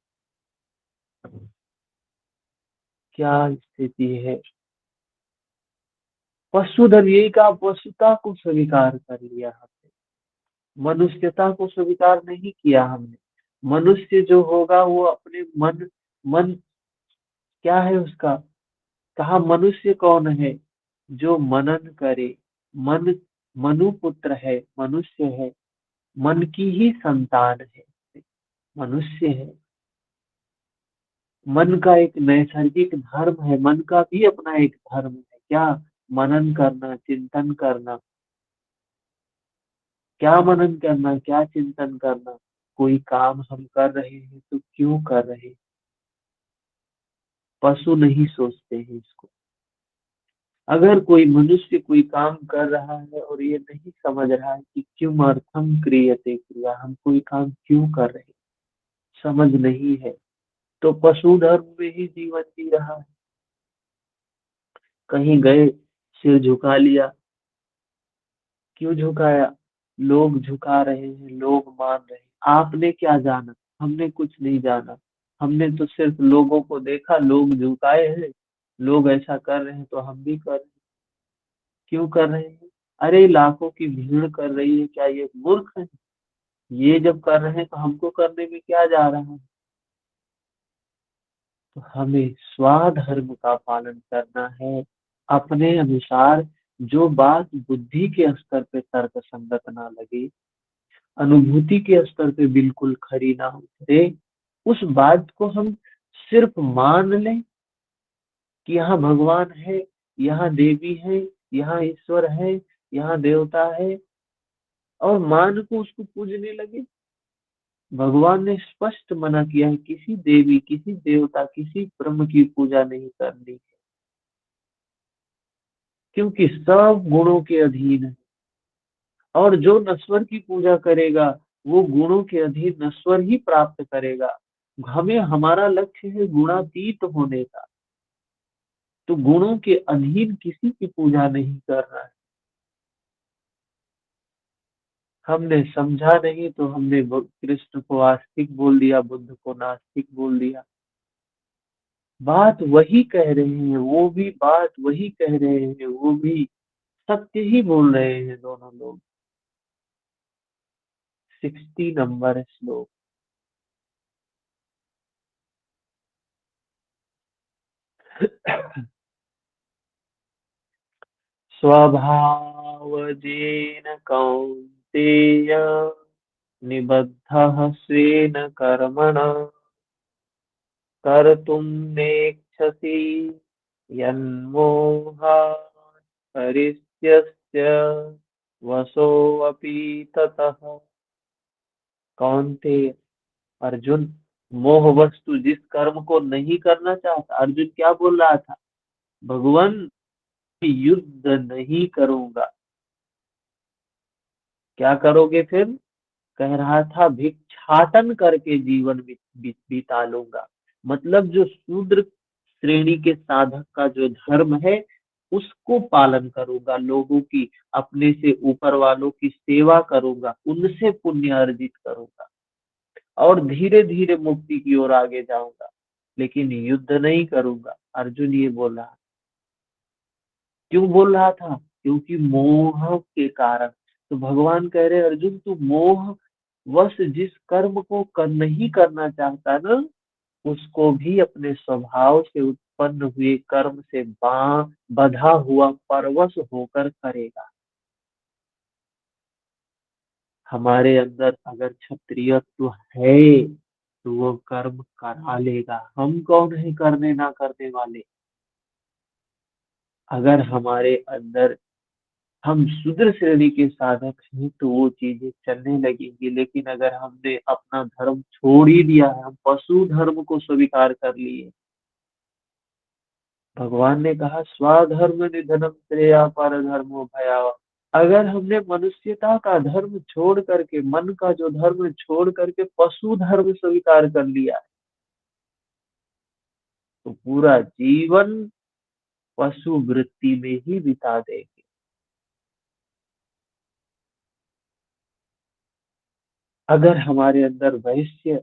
क्या स्थिति है। पशु धर्म, यही का पशुता को स्वीकार कर लिया हमने, मनुष्यता को स्वीकार नहीं किया हमने। मनुष्य जो होगा वो अपने मन, मन क्या है उसका, कहा मनुष्य कौन है, जो मनन करे। मन, मनु पुत्र है, मनुष्य है, मन की ही संतान है, मनुष्य है। मन का एक नैसर्गिक धर्म है, मन का भी अपना एक धर्म है, क्या, मनन करना, चिंतन करना। क्या मनन करना, क्या चिंतन करना। कोई काम हम कर रहे हैं तो क्यों कर रहे हैं। पशु नहीं सोचते हैं इसको। अगर कोई मनुष्य कोई काम कर रहा है और ये नहीं समझ रहा है कि क्यों अर्थम क्रियते क्रिया, हम कोई काम क्यों कर रहे हैं, समझ नहीं है, तो पशु धर्म में ही जीवन जी रहा है। कहीं गए, सिर झुका लिया। क्यों झुकाया, लोग झुका रहे हैं, लोग मान रहे हैं। आपने क्या जाना, हमने कुछ नहीं जाना। हमने तो सिर्फ लोगों को देखा, लोग झुकाए हैं, लोग ऐसा कर रहे हैं तो हम भी कर रहे हैं। क्यों कर रहे हैं, अरे लाखों की भीड़ कर रही है, क्या ये मूर्ख है। ये जब कर रहे हैं तो हमको करने में क्या जा रहा है। तो हमें स्वाधर्म का पालन करना है, अपने अनुसार। जो बात बुद्धि के स्तर पे तर्क संगत ना लगे, अनुभूति के स्तर पे बिल्कुल खरी ना उतरे, उस बात को हम सिर्फ मान लें कि यहाँ भगवान है, यहाँ देवी है, यहाँ ईश्वर है, यहाँ देवता है, और मान को उसको पूजने लगे। भगवान ने स्पष्ट मना किया है, किसी देवी, किसी देवता, किसी ब्रह्म की पूजा नहीं करनी है, क्योंकि सब गुणों के अधीन है। और जो नश्वर की पूजा करेगा वो गुणों के अधीन नश्वर ही प्राप्त करेगा। हमें, हमारा लक्ष्य है गुणातीत होने का, तो गुणों के अधीन किसी की पूजा नहीं करना है। हमने समझा नहीं तो हमने कृष्ण को आस्तिक बोल दिया, बुद्ध को नास्तिक बोल दिया। बात वही कह रहे हैं, वो भी बात वही कह रहे हैं, वो भी सत्य ही बोल रहे हैं दोनों लोग। 60 नंबर श्लोक। स्वभावजेन कौन्तेय, निबद्धः स्वेन कर्मणा, कर्तुं नेच्छसि यन्मोहात् करिष्यस्य वशोऽपि ततः। कौन्तेय, अर्जुन, मोह वस्तु जिस कर्म को नहीं करना चाहता, अर्जुन क्या बोल रहा था, भगवान युद्ध नहीं करूंगा। क्या करोगे फिर, कह रहा था भिक्षाटन करके जीवन बिता लूंगा। मतलब जो शूद्र श्रेणी के साधक का जो धर्म है उसको पालन करूंगा, लोगों की, अपने से ऊपर वालों की सेवा करूंगा, उनसे पुण्य अर्जित करूंगा, और धीरे धीरे मुक्ति की ओर आगे जाऊंगा, लेकिन युद्ध नहीं करूंगा। अर्जुन ये बोला, क्यों बोल रहा था, क्योंकि मोह के कारण। तो भगवान कह रहे अर्जुन, तू मोह वश जिस कर्म को नहीं करना चाहता ना, उसको भी अपने स्वभाव से उत्पन्न हुए कर्म से बधा हुआ परवश होकर करेगा। हमारे अंदर अगर क्षत्रियत्व है तो वो कर्म करा लेगा। हम कौन है करने ना करने वाले? अगर हमारे अंदर हम शूद्र श्रेणी के साधक हैं तो वो चीजें चलने लगेंगी, लेकिन अगर हमने अपना धर्म छोड़ ही दिया है, हम पशु धर्म को स्वीकार कर लिए। भगवान ने कहा स्वधर्म निधनम श्रेया पर धर्मो भयावा। अगर हमने मनुष्यता का धर्म छोड़ करके, मन का जो धर्म छोड़ करके पशु धर्म स्वीकार कर लिया, तो पूरा जीवन पशु वृत्ति में ही बिता देंगे। अगर हमारे अंदर वैश्य,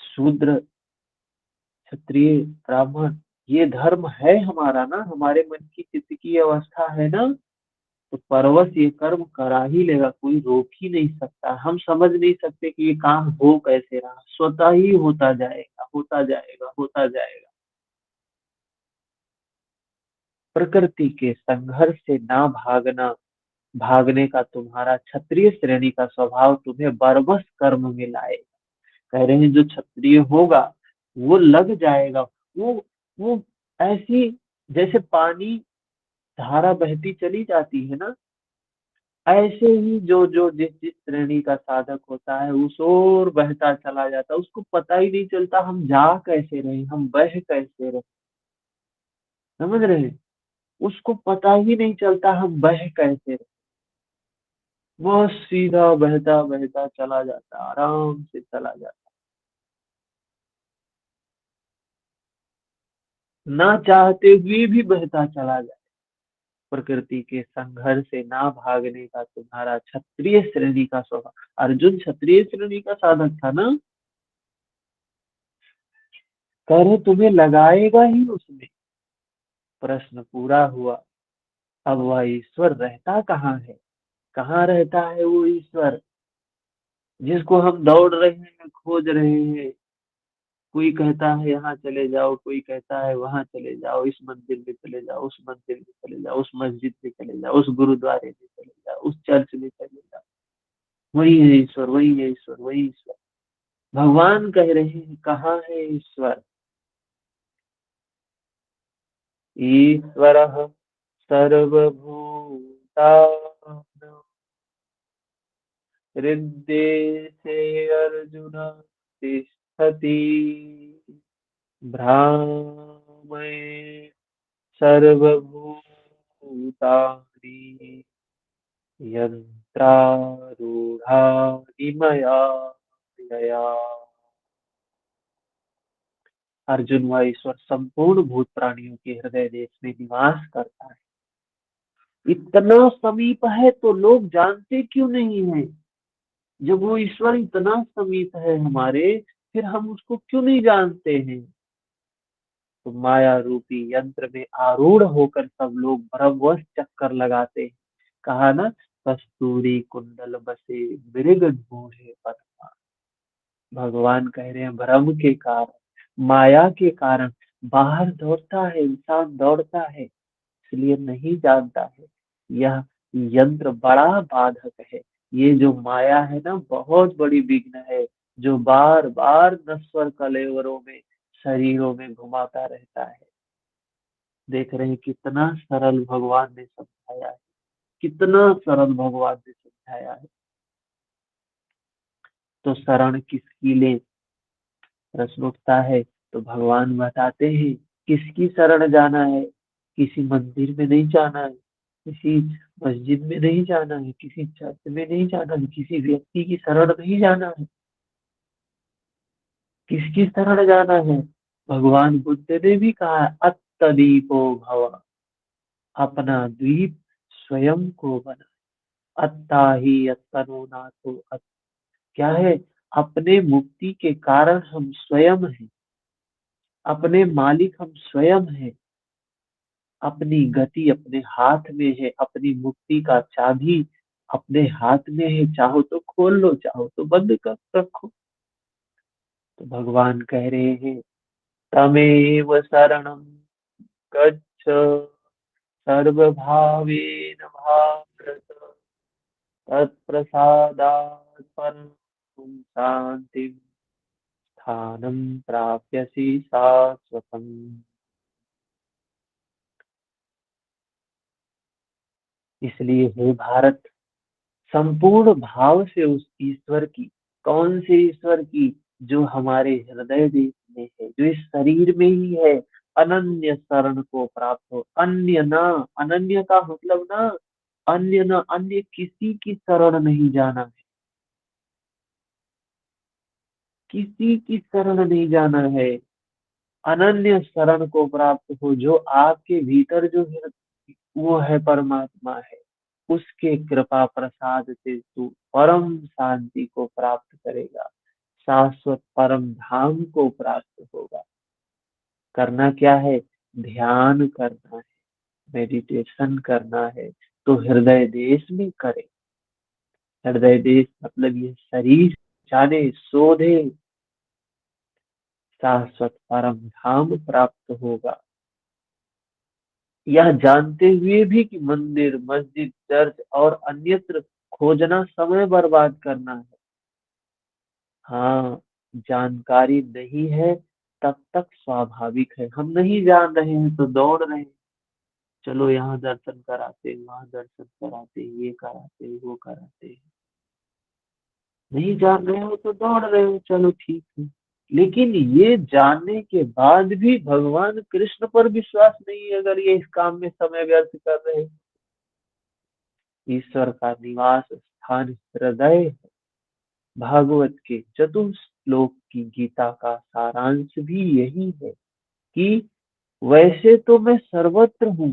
शूद्र, क्षत्रिय, ब्राह्मण ये धर्म है हमारा ना, हमारे मन की चित्त की अवस्था है ना, तो परवश ये कर्म करा ही लेगा, कोई रोक ही नहीं सकता। हम समझ नहीं सकते कि ये काम हो कैसे रहा, स्वतः ही होता जाएगा, होता जाएगा, होता जाएगा। प्रकृति के संघर्ष से ना भागना, भागने का तुम्हारा क्षत्रिय श्रेणी का स्वभाव तुम्हें बरबस कर्म में लाएगा। कह रहे हैं जो क्षत्रिय होगा वो लग जाएगा। वो ऐसी, जैसे पानी धारा बहती चली जाती है ना, ऐसे ही जो जो जिस जिस श्रेणी का साधक होता है उस ओर बहता चला जाता है, उसको पता ही नहीं चलता हम जा कैसे रहे, हम बह कैसे रहे। समझ रहे हैं? उसको पता ही नहीं चलता हम बह कैसे रहे। वो सीधा बहता बहता चला जाता, आराम से चला जाता, ना चाहते हुए भी बहता चला जाता। प्रकृति के संघर्ष से ना भागने का तुम्हारा क्षत्रिय श्रेणी का स्वभाव। अर्जुन क्षत्रिय श्रेणी का साधक था ना, कह रहे तुम्हें लगाएगा ही उसमें। प्रश्न पूरा हुआ। अब वह ईश्वर रहता कहाँ है? कहाँ रहता है वो ईश्वर जिसको हम दौड़ रहे हैं, खोज रहे हैं? कोई कहता है यहाँ चले जाओ, कोई कहता है वहां चले जाओ, इस मंदिर में चले जाओ, उस मंदिर में चले जाओ, उस मस्जिद में चले जाओ, उस गुरुद्वारे में चले जाओ, उस चर्च में चले जाओ। वही है ईश्वर, वही है ईश्वर, वही ईश्वर। भगवान कह रहे हैं कहाँ है ईश्वर? ईश्वर सर्वभूतानां हृदय से अर्जुन तिष्ठति, भ्रामये सर्वभूतानि यन्त्रारूढानि मया यया। अर्जुन व ईश्वर संपूर्ण भूत प्राणियों के हृदय देश में निवास करता है। इतना समीप है तो लोग जानते क्यों नहीं है? जब वो ईश्वर इतना समीप है हमारे, फिर हम उसको क्यों नहीं जानते हैं? तो माया रूपी यंत्र में आरूढ़ होकर सब लोग भ्रमवश चक्कर लगाते हैं। कहा ना, कस्तूरी कुंडल बसे मृग ढूंढे परमा। भगवान कह रहे हैं भ्रम के कारण, माया के कारण बाहर दौड़ता है, इंसान दौड़ता है, इसलिए नहीं जानता है। यह यंत्र बड़ा बाधक है। ये जो माया है ना, बहुत बड़ी विघ्न है, जो बार बार नश्वर कलेवरों में, शरीरों में घुमाता रहता है। देख रहे हैं कितना सरल भगवान ने समझाया है, कितना सरल भगवान ने समझाया है। तो शरण किसकी ले? प्रश्न उठता है। तो भगवान बताते हैं किसकी शरण जाना है। किसी मंदिर में नहीं जाना है, किसी मस्जिद में नहीं जाना है, किसी चर्च में नहीं जाना है, किसी व्यक्ति की शरण नहीं जाना है। किसकी शरण जाना है? भगवान बुद्ध ने भी कहा है, अत्तदीपो भव। अपना द्वीप स्वयं को बना। अत्ता ही अत्तनो नाथो क्या है? अपने मुक्ति के कारण हम स्वयं हैं, अपने मालिक हम स्वयं हैं। अपनी गति अपने हाथ में है, अपनी मुक्ति का चाबी अपने हाथ में है। चाहो तो खोल लो, चाहो तो बंद कर रखो। तो भगवान कह रहे हैं तमेव शरणं गच्छ सर्वभावेन भारत, तत्प्रसादात् परं शान्तिं स्थानं प्राप्यसि शाश्वतम्। इसलिए हे भारत, संपूर्ण भाव से उस ईश्वर की, कौन से ईश्वर की, जो हमारे हृदय देश में है, जो इस शरीर में ही है, अनन्य शरण को प्राप्त हो। अन्य ना, अनन्य का मतलब ना, अन्य ना, अन्य किसी की शरण नहीं जाना है, किसी की शरण नहीं जाना है। अनन्य शरण को प्राप्त हो, जो आपके भीतर जो है, वो है परमात्मा है। उसके कृपा प्रसाद से तू परम शांति को प्राप्त करेगा, शाश्वत परम धाम को प्राप्त होगा। करना क्या है? ध्यान करना है, मेडिटेशन करना है, तो हृदय देश में करे। हृदय देश मतलब ये शरीर जाने शोधे, शाश्वत परम धाम प्राप्त होगा। यह जानते हुए भी कि मंदिर, मस्जिद, चर्च और अन्यत्र खोजना समय बर्बाद करना है। हाँ, जानकारी नहीं है तब तक स्वाभाविक है। हम नहीं जान रहे हैं तो दौड़ रहे हैं, चलो यहाँ दर्शन कराते, वहां दर्शन कराते, ये कराते, वो कराते। नहीं जान रहे हो तो दौड़ रहे हो, चलो ठीक है। लेकिन ये जानने के बाद भी भगवान कृष्ण पर विश्वास नहीं है, अगर ये इस काम में समय व्यर्थ कर रहे हैं। ईश्वर का निवास स्थान हृदय है। भागवत के चतुर्थ श्लोक की गीता का सारांश भी यही है कि वैसे तो मैं सर्वत्र हूँ,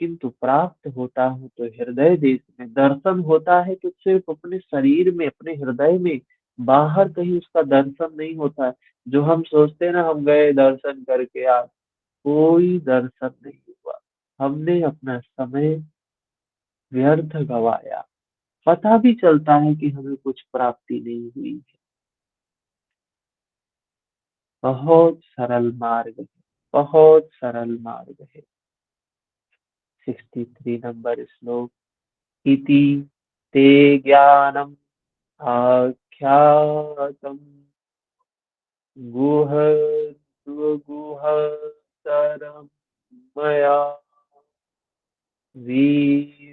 किंतु प्राप्त होता हूँ तो हृदय देश में। दर्शन होता है तो सिर्फ अपने शरीर में, अपने हृदय में, बाहर कहीं उसका दर्शन नहीं होता है। जो हम सोचते हैं ना, हम गए दर्शन करके आ, कोई दर्शन नहीं हुआ। हमने अपना समय व्यर्थ गवाया। पता भी चलता है कि हमें कुछ प्राप्ति नहीं हुई है। बहुत सरल मार्ग है, बहुत सरल मार्ग है। 63 नंबर श्लोक। इति ते ज्ञानम् आख्यातम् गुह्यद्गुह्यतरम् मया विमृशैतदशेतेन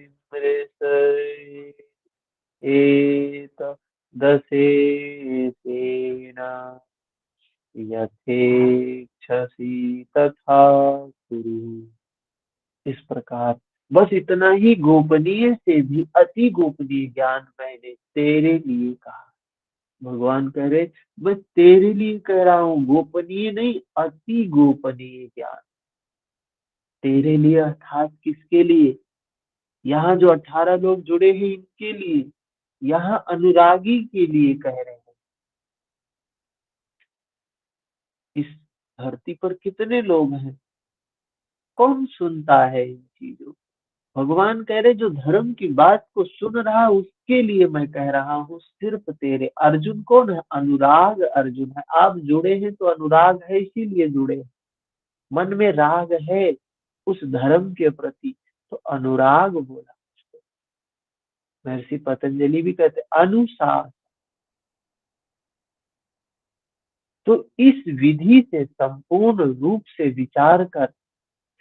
यथेच्छसि तथा कुरु। इस प्रकार बस इतना ही गोपनीय से भी अति गोपनीय ज्ञान मैंने तेरे लिए कहा। भगवान कह रहे, मैं तेरे लिए कह रहा हूँ, गोपनीय नहीं, अति गोपनीय ज्ञान। तेरे लिए अर्थात किसके लिए? यहाँ जो 18 लोग जुड़े हैं इनके लिए, यहाँ अनुरागी के लिए कह रहे हैं। इस धरती पर कितने लोग हैं, कौन सुनता है इन चीजों? भगवान कह रहे, जो धर्म की बात को सुन रहा है उसके लिए मैं कह रहा हूँ, सिर्फ तेरे। अर्जुन कौन है? अनुराग अर्जुन है। आप जुड़े हैं तो अनुराग है, इसीलिए जुड़े हैं। मन में राग है उस धर्म के प्रति, तो अनुराग बोला उसको। महर्षि पतंजलि भी कहते अनुसार। तो इस विधि से संपूर्ण रूप से विचार कर,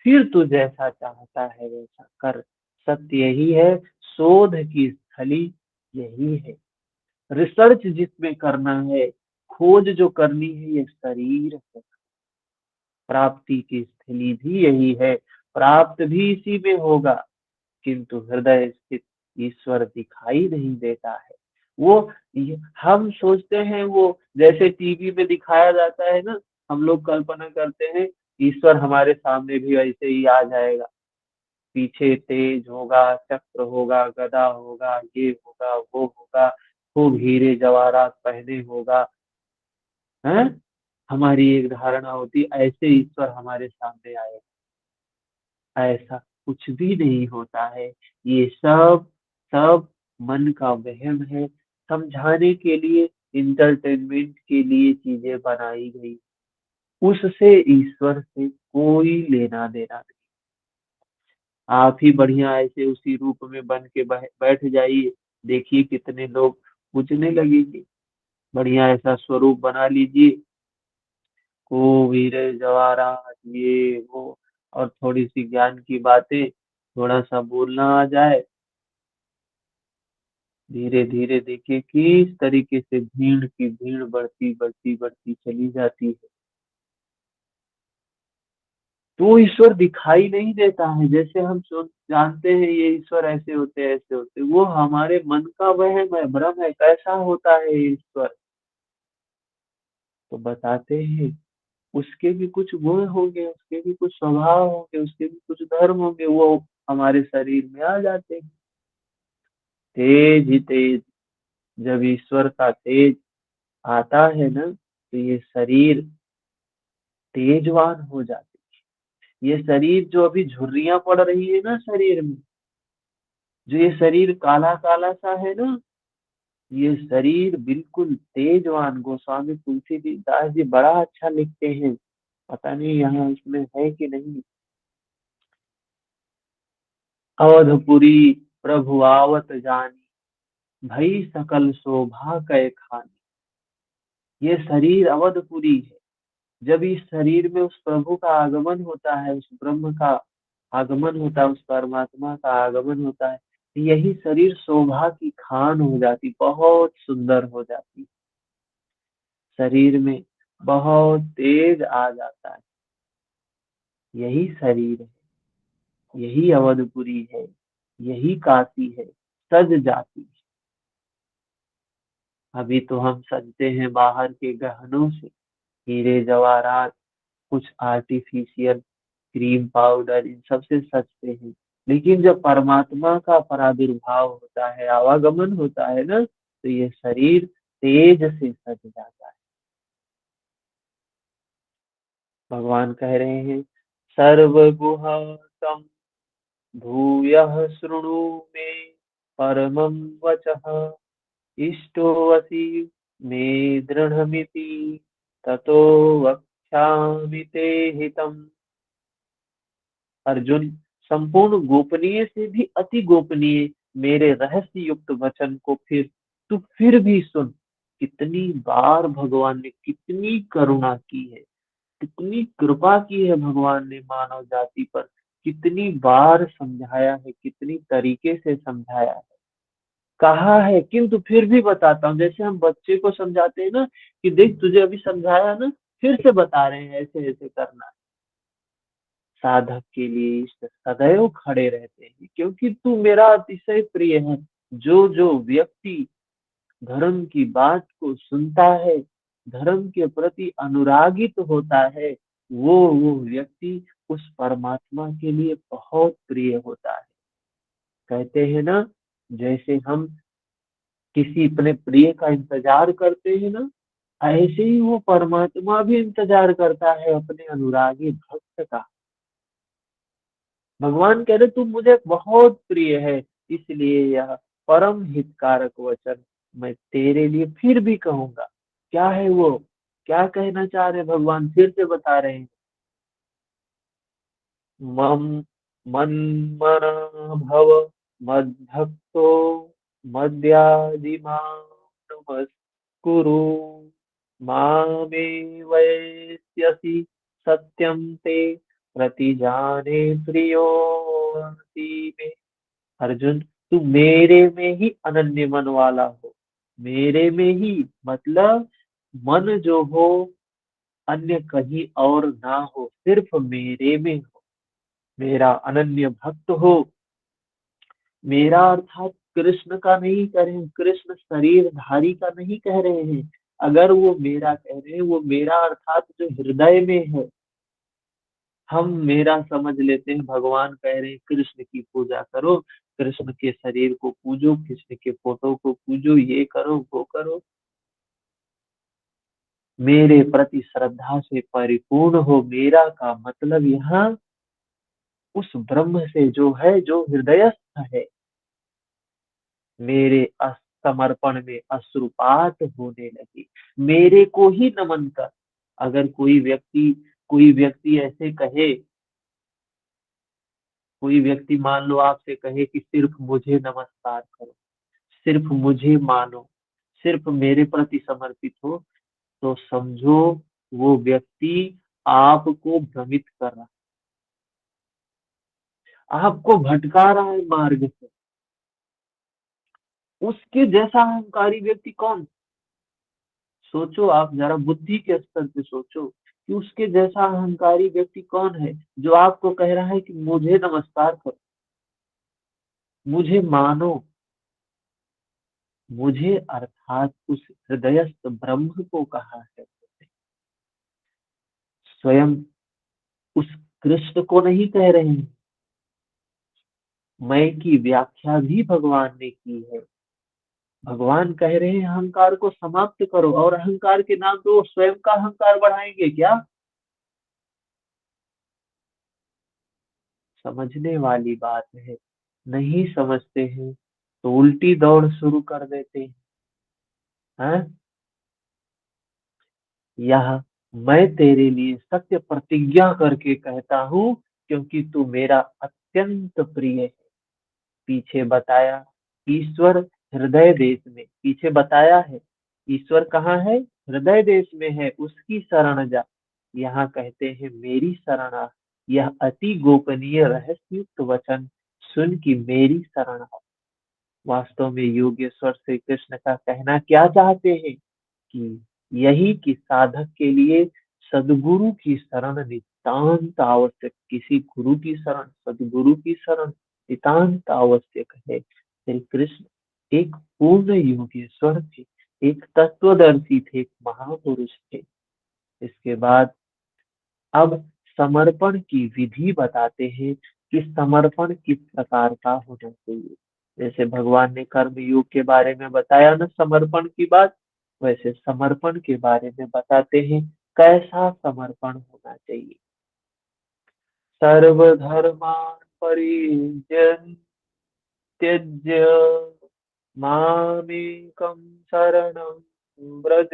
फिर तू जैसा चाहता है वैसा कर। सत्य यही है, शोध की स्थली यही है। रिसर्च जिसमें करना है, खोज जो करनी है, ये शरीर है। प्राप्ति की स्थली भी यही है, प्राप्त भी इसी में होगा। किंतु हृदय स्थित ईश्वर दिखाई नहीं देता है। वो हम सोचते हैं, वो जैसे टीवी में दिखाया जाता है ना, हम लोग कल्पना करते हैं ईश्वर हमारे सामने भी वैसे ही आ जाएगा। पीछे तेज होगा, चक्र होगा, गदा होगा, ये होगा, वो होगा, खूब हीरे जवाहरात पहने होगा। हैं? हमारी एक धारणा होती ऐसे ईश्वर हमारे सामने आए। ऐसा कुछ भी नहीं होता है। ये सब सब मन का वहम है। समझाने के लिए, इंटरटेनमेंट के लिए चीजें बनाई गई, उससे ईश्वर से कोई लेना देना नहीं। आप ही बढ़िया ऐसे उसी रूप में बन के बैठ जाइए, देखिए कितने लोग पूजने लगेंगे। बढ़िया ऐसा स्वरूप बना लीजिए, को वीरे जवाहरात ये वो, और थोड़ी सी ज्ञान की बातें, थोड़ा सा बोलना आ जाए, धीरे धीरे देखिए किस तरीके से भीड़ की भीड़ बढ़ती बढ़ती बढ़ती चली जाती है। तो ईश्वर दिखाई नहीं देता है, जैसे हम सोच जानते हैं ये ईश्वर ऐसे होते हैं ऐसे होते हैं, वो हमारे मन का वहम है, भ्रम है। कैसा होता है ये ईश्वर? तो बताते हैं उसके भी कुछ गुण होंगे, उसके भी कुछ स्वभाव होंगे, उसके भी कुछ धर्म होंगे, वो हमारे शरीर में आ जाते हैं। तेज ही तेज, जब ईश्वर का तेज आता है ना, तो ये शरीर तेजवान हो जाते हैं। ये शरीर जो अभी झुर्रियां पड़ रही है ना शरीर में, जो ये शरीर काला काला सा है ना, ये शरीर बिल्कुल तेजवान। गोस्वामी तुलसीदास जी बड़ा अच्छा लिखते हैं, पता नहीं यहाँ इसमें है कि नहीं। अवधपुरी प्रभु आवत जानी, भई सकल शोभा कै खानी। ये शरीर अवधपुरी है। जब इस शरीर में उस प्रभु का आगमन होता है, उस ब्रह्म का आगमन होता है, उस परमात्मा का आगमन होता है, तो यही शरीर शोभा की खान हो जाती, बहुत सुंदर हो जाती। शरीर में बहुत तेज आ जाता है। यही शरीर है, यही अवधपुरी है, यही काशी है, सज जाती है। अभी तो हम सजते हैं बाहर के गहनों से, हीरे जवाहरात, कुछ आर्टिफिशियल क्रीम पाउडर, इन सब से सजते हैं। लेकिन जब परमात्मा का प्रादुर्भाव होता है, आवागमन होता है ना, तो ये शरीर तेज से सज जाता है। भगवान कह रहे हैं, सर्वगुहातम भूयः शृणु मे परमं वचः, इष्टोऽसि मे दृढ़मिति, ततो वक्ष्यामि ते हितम्। अर्जुन, संपूर्ण गोपनीय से भी अति गोपनीय मेरे रहस्य युक्त वचन को फिर भी सुन। कितनी बार भगवान ने कितनी करुणा की है, कितनी कृपा की है भगवान ने मानव जाति पर, कितनी बार समझाया है, कितनी तरीके से समझाया है, कहा है, किंतु फिर भी बताता हूँ। जैसे हम बच्चे को समझाते हैं ना, कि देख तुझे अभी समझाया ना, फिर से बता रहे हैं ऐसे ऐसे करना है। साधक के लिए इष्ट सदैव खड़े रहते हैं, क्योंकि तू मेरा अतिशय प्रिय है। जो जो व्यक्ति धर्म की बात को सुनता है, धर्म के प्रति अनुरागित होता है, वो व्यक्ति उस परमात्मा के लिए बहुत प्रिय होता है। कहते हैं ना, जैसे हम किसी अपने प्रिय का इंतजार करते हैं ना, ऐसे ही वो परमात्मा भी इंतजार करता है अपने अनुरागी भक्त का। भगवान कह रहे तुम मुझे बहुत प्रिय है, इसलिए यह परम हितकारक वचन मैं तेरे लिए फिर भी कहूंगा। क्या है वो? क्या कहना चाह रहे हैं भगवान? फिर से बता रहे हैं, मम मन्मना भव मद्भक्तो मद्याजिमां नमस्कुरु, मामे वैस्यसि सत्यं ते प्रतिजाने प्रियोऽसि मे। अर्जुन, तू मेरे में ही अनन्य मन वाला हो। मेरे में ही मतलब मन जो हो अन्य कहीं और ना हो, सिर्फ मेरे में हो। मेरा अनन्य भक्त हो। मेरा अर्थात कृष्ण का नहीं कह रहे हैं, कृष्ण शरीरधारी का नहीं कह रहे हैं। अगर वो मेरा कह रहे हैं, वो मेरा अर्थात जो हृदय में है। हम मेरा समझ लेते हैं, भगवान कह रहे हैं कृष्ण की पूजा करो, कृष्ण के शरीर को पूजो, कृष्ण के फोटो को पूजो, ये करो वो करो। मेरे प्रति श्रद्धा से परिपूर्ण हो। मेरा का मतलब यहाँ उस ब्रह्म से जो है, जो हृदयस्थ है। मेरे समर्पण में अश्रुपात होने लगे। मेरे को ही नमन कर। अगर कोई व्यक्ति ऐसे कहे, कोई व्यक्ति मान लो आपसे कहे कि सिर्फ मुझे नमस्कार करो, सिर्फ मुझे मानो, सिर्फ मेरे प्रति समर्पित हो, तो समझो वो व्यक्ति आपको भ्रमित कर रहा है, आपको भटका रहा है मार्ग से। उसके जैसा अहंकारी व्यक्ति कौन? सोचो, आप जरा बुद्धि के स्तर पे सोचो कि उसके जैसा अहंकारी व्यक्ति कौन है जो आपको कह रहा है कि मुझे नमस्कार करो, मुझे मानो, मुझे अर्थात उस हृदयस्थ ब्रह्म को कहा है, स्वयं उस कृष्ण को नहीं कह रहे हैं। मैं की व्याख्या भी भगवान ने की है। भगवान कह रहे हैं अहंकार को समाप्त करो, और अहंकार के नाम पे वो स्वयं का अहंकार बढ़ाएंगे क्या? समझने वाली बात है। नहीं समझते हैं तो उल्टी दौड़ शुरू कर देते हैं। यह मैं तेरे लिए सत्य प्रतिज्ञा करके कहता हूँ, क्योंकि तू मेरा अत्यंत प्रिय है। पीछे बताया, ईश्वर हृदय देश में, पीछे बताया है ईश्वर कहाँ है? हृदय देश में है, उसकी शरण जा। यहाँ कहते हैं मेरी शरण आ। यह अति गोपनीय रहस्युक्त वचन सुन की मेरी शरण आ। वास्तव में योगेश्वर श्री कृष्ण का कहना क्या चाहते हैं कि यही कि साधक के लिए सदगुरु की शरण नितांत आवश्यक, किसी गुरु की शरण, सदगुरु की शरण नितांत आवश्यक है। श्री कृष्ण एक पूर्ण योगेश्वर थे, एक तत्वदर्शी थे, एक महापुरुष थे। इसके बाद अब समर्पण की विधि बताते हैं कि समर्पण किस प्रकार का होना चाहिए। जैसे भगवान ने कर्म योग के बारे में बताया ना समर्पण की बात, वैसे समर्पण के बारे में बताते हैं कैसा समर्पण होना चाहिए। सर्वधर्मान् परित्यज्य मामेकं शरणं व्रज,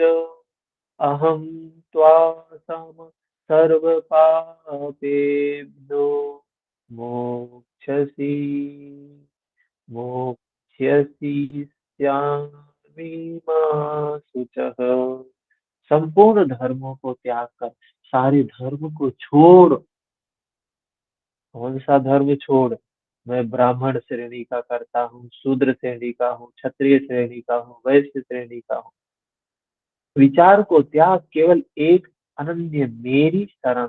अहं त्वा सर्वपापेभ्यो मोक्ष्यसि मोक्ष्यसि मा शुचः। संपूर्ण धर्मों को त्याग कर, सारे धर्म को छोड़। कौन सा धर्म छोड़? मैं ब्राह्मण श्रेणी का करता हूँ, शूद्र श्रेणी का हूँ, क्षत्रिय श्रेणी का हूँ, वैश्य श्रेणी का हूँ। विचार को त्याग, केवल एक अनन्य मेरी शरण,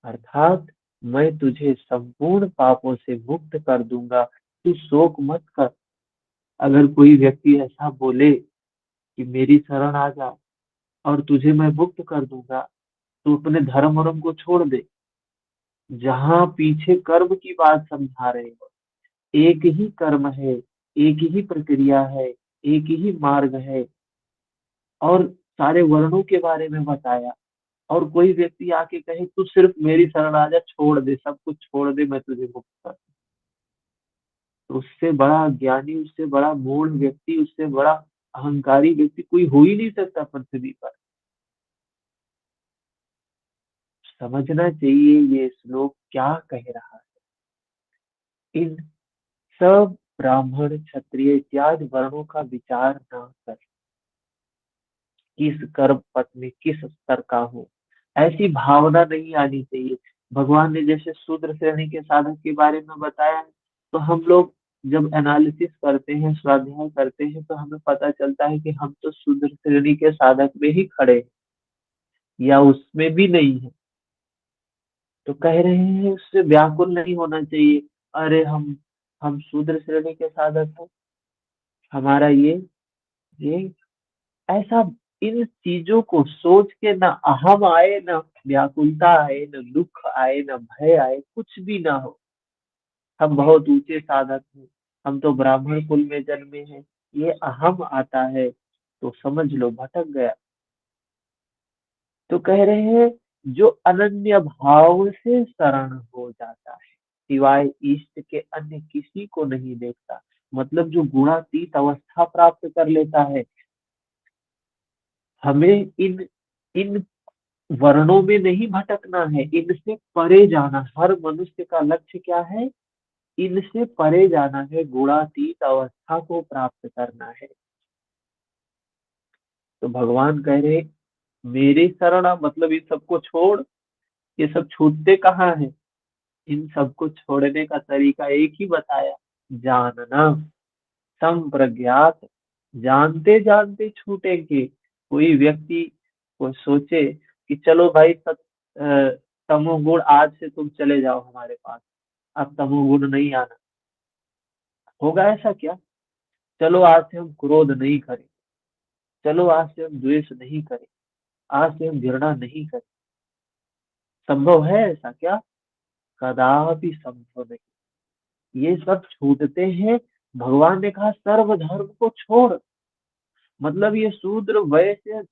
अर्थात मैं तुझे संपूर्ण पापों से मुक्त कर दूंगा, तू शोक मत कर। अगर कोई व्यक्ति ऐसा बोले कि मेरी शरण आ जा और तुझे मैं मुक्त कर दूंगा, तो अपने धर्म वर्म को छोड़ दे। जहां पीछे कर्म की बात समझा रहे हो, एक ही कर्म है, एक ही प्रक्रिया है, एक ही मार्ग है, और सारे वर्णों के बारे में बताया। और कोई व्यक्ति आके कहे तू सिर्फ मेरी शरण आ जा, छोड़ दे, सब कुछ छोड़ दे, मैं तुझे मुक्त कर, तो उससे बड़ा ज्ञानी, उससे बड़ा मूढ़ व्यक्ति, उससे बड़ा अहंकारी व्यक्ति कोई हो ही नहीं सकता पृथ्वी पर। समझना चाहिए ये श्लोक क्या कह रहा है। इन सब ब्राह्मण क्षत्रिय इत्यादि वर्णों का विचार ना कर, किस कर्म पथ में किस स्तर का हो, ऐसी भावना नहीं आनी चाहिए। भगवान ने जैसे शूद्र श्रेणी के साधक के बारे में बताया है, तो हम लोग जब एनालिसिस करते हैं, स्वाध्याय करते हैं, तो हमें पता चलता है कि हम तो शूद्र श्रेणी के साधक में ही खड़े हैं, या उसमें भी नहीं है। तो कह रहे हैं उससे व्याकुल नहीं होना चाहिए। अरे हम शूद्र श्रेणी के साधक हैं, हमारा ये ऐसा, इन चीजों को सोच के ना अहम आए, ना व्याकुलता आए, ना दुख आए, ना भय आए, कुछ भी ना हो। हम बहुत ऊंचे साधक हैं, हम तो ब्राह्मण कुल में जन्मे हैं, ये अहम आता है तो समझ लो भटक गया। तो कह रहे हैं जो अनन्य भाव से शरण हो जाता है, सिवाय इष्ट के अन्य किसी को नहीं देखता, मतलब जो गुणातीत अवस्था प्राप्त कर लेता है। हमें इन इन वर्णों में नहीं भटकना है, इनसे परे जाना। हर मनुष्य का लक्ष्य क्या है? इनसे परे जाना है, गुणातीत अवस्था को प्राप्त करना है। तो भगवान कह रहे मेरी शरण आ, मतलब इन सबको छोड़। ये सब छूटते कहाँ है? इन सबको छोड़ने का तरीका एक ही बताया, जानना। संप्रज्ञात, जानते जानते छूटेंगे। कोई व्यक्ति को सोचे कि चलो भाई तमोगुण आज से तुम चले जाओ हमारे पास, अब तमोगुण नहीं आना। होगा ऐसा क्या? चलो आज से हम क्रोध नहीं करें, चलो आज से हम द्वेष नहीं करें, आज से हम घृणा नहीं करें। संभव है ऐसा क्या? कदापि संभव नहीं। ये सब छूटते हैं। भगवान ने कहा सर्वधर्म को छोड़। मतलब ये शूद्र वैश्य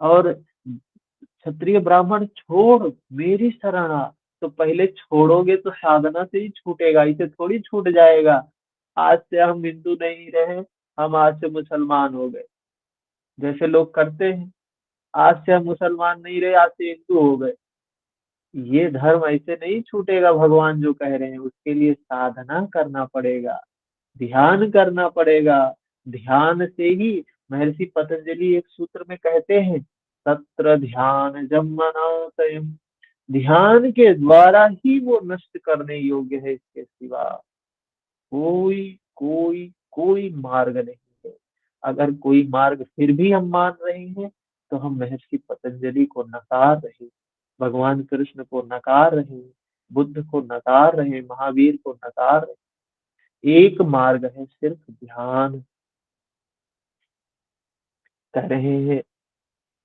और क्षत्रिय ब्राह्मण छोड़, मेरी शरण आ। तो पहले छोड़ोगे तो साधना से ही छूटेगा, इसे थोड़ी छूट जाएगा। आज से हम हिंदू नहीं रहे, हम आज से मुसलमान हो गए, जैसे लोग करते हैं। आज से हम मुसलमान नहीं रहे, आज से हिंदू हो गए। ये धर्म ऐसे नहीं छूटेगा। भगवान जो कह रहे हैं उसके लिए साधना करना पड़ेगा, ध्यान करना पड़ेगा। ध्यान से ही, महर्षि पतंजलि एक सूत्र में कहते हैं, तत्र ध्यान जन्मनातयम्। ध्यान के द्वारा ही वो नष्ट करने योग्य है, इसके सिवा कोई कोई कोई मार्ग नहीं है। अगर कोई मार्ग फिर भी हम मान रहे हैं तो हम महर्षि पतंजलि को नकार रहे, भगवान कृष्ण को नकार रहे, बुद्ध को नकार रहे, महावीर को नकार रहे। एक मार्ग है, सिर्फ ध्यान। कह रहे हैं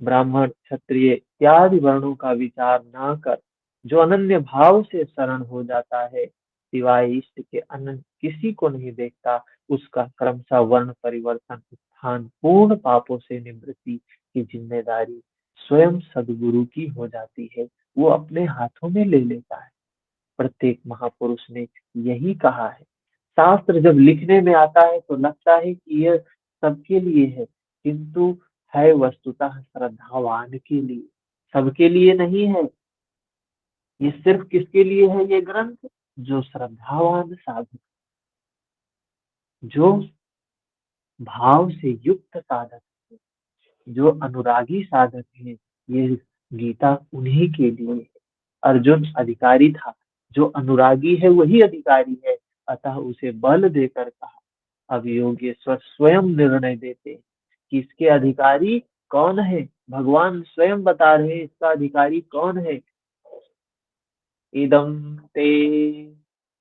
ब्राह्मण क्षत्रिय इत्यादि वर्णों का विचार ना कर, जो अनन्य भाव से शरण हो जाता है, सिवाय इष्ट के अन्य किसी को नहीं देखता, उसका क्रमशः वर्ण परिवर्तन, उत्थान, पूर्ण पापों से निवृत्ति की जिम्मेदारी स्वयं सदगुरु की हो जाती है। वो अपने हाथों में ले लेता है। प्रत्येक महापुरुष ने यही कहा है। शास्त्र जब लिखने में आता है तो लगता है कि यह सबके लिए है, किंतु है वस्तुतः श्रद्धावान के लिए, सबके लिए नहीं है। ये सिर्फ किसके लिए है ये ग्रंथ? जो श्रद्धावान साधक, जो भाव से युक्त साधक है, जो अनुरागी साधक है, ये गीता उन्हीं के लिए है। अर्जुन अधिकारी था, जो अनुरागी है वही अधिकारी है, अतः उसे बल देकर कहा। अब योगेश्वर स्वयं निर्णय देते हैं कि इसके अधिकारी कौन है। भगवान स्वयं बता रहे हैं इसका अधिकारी कौन है। इदं ते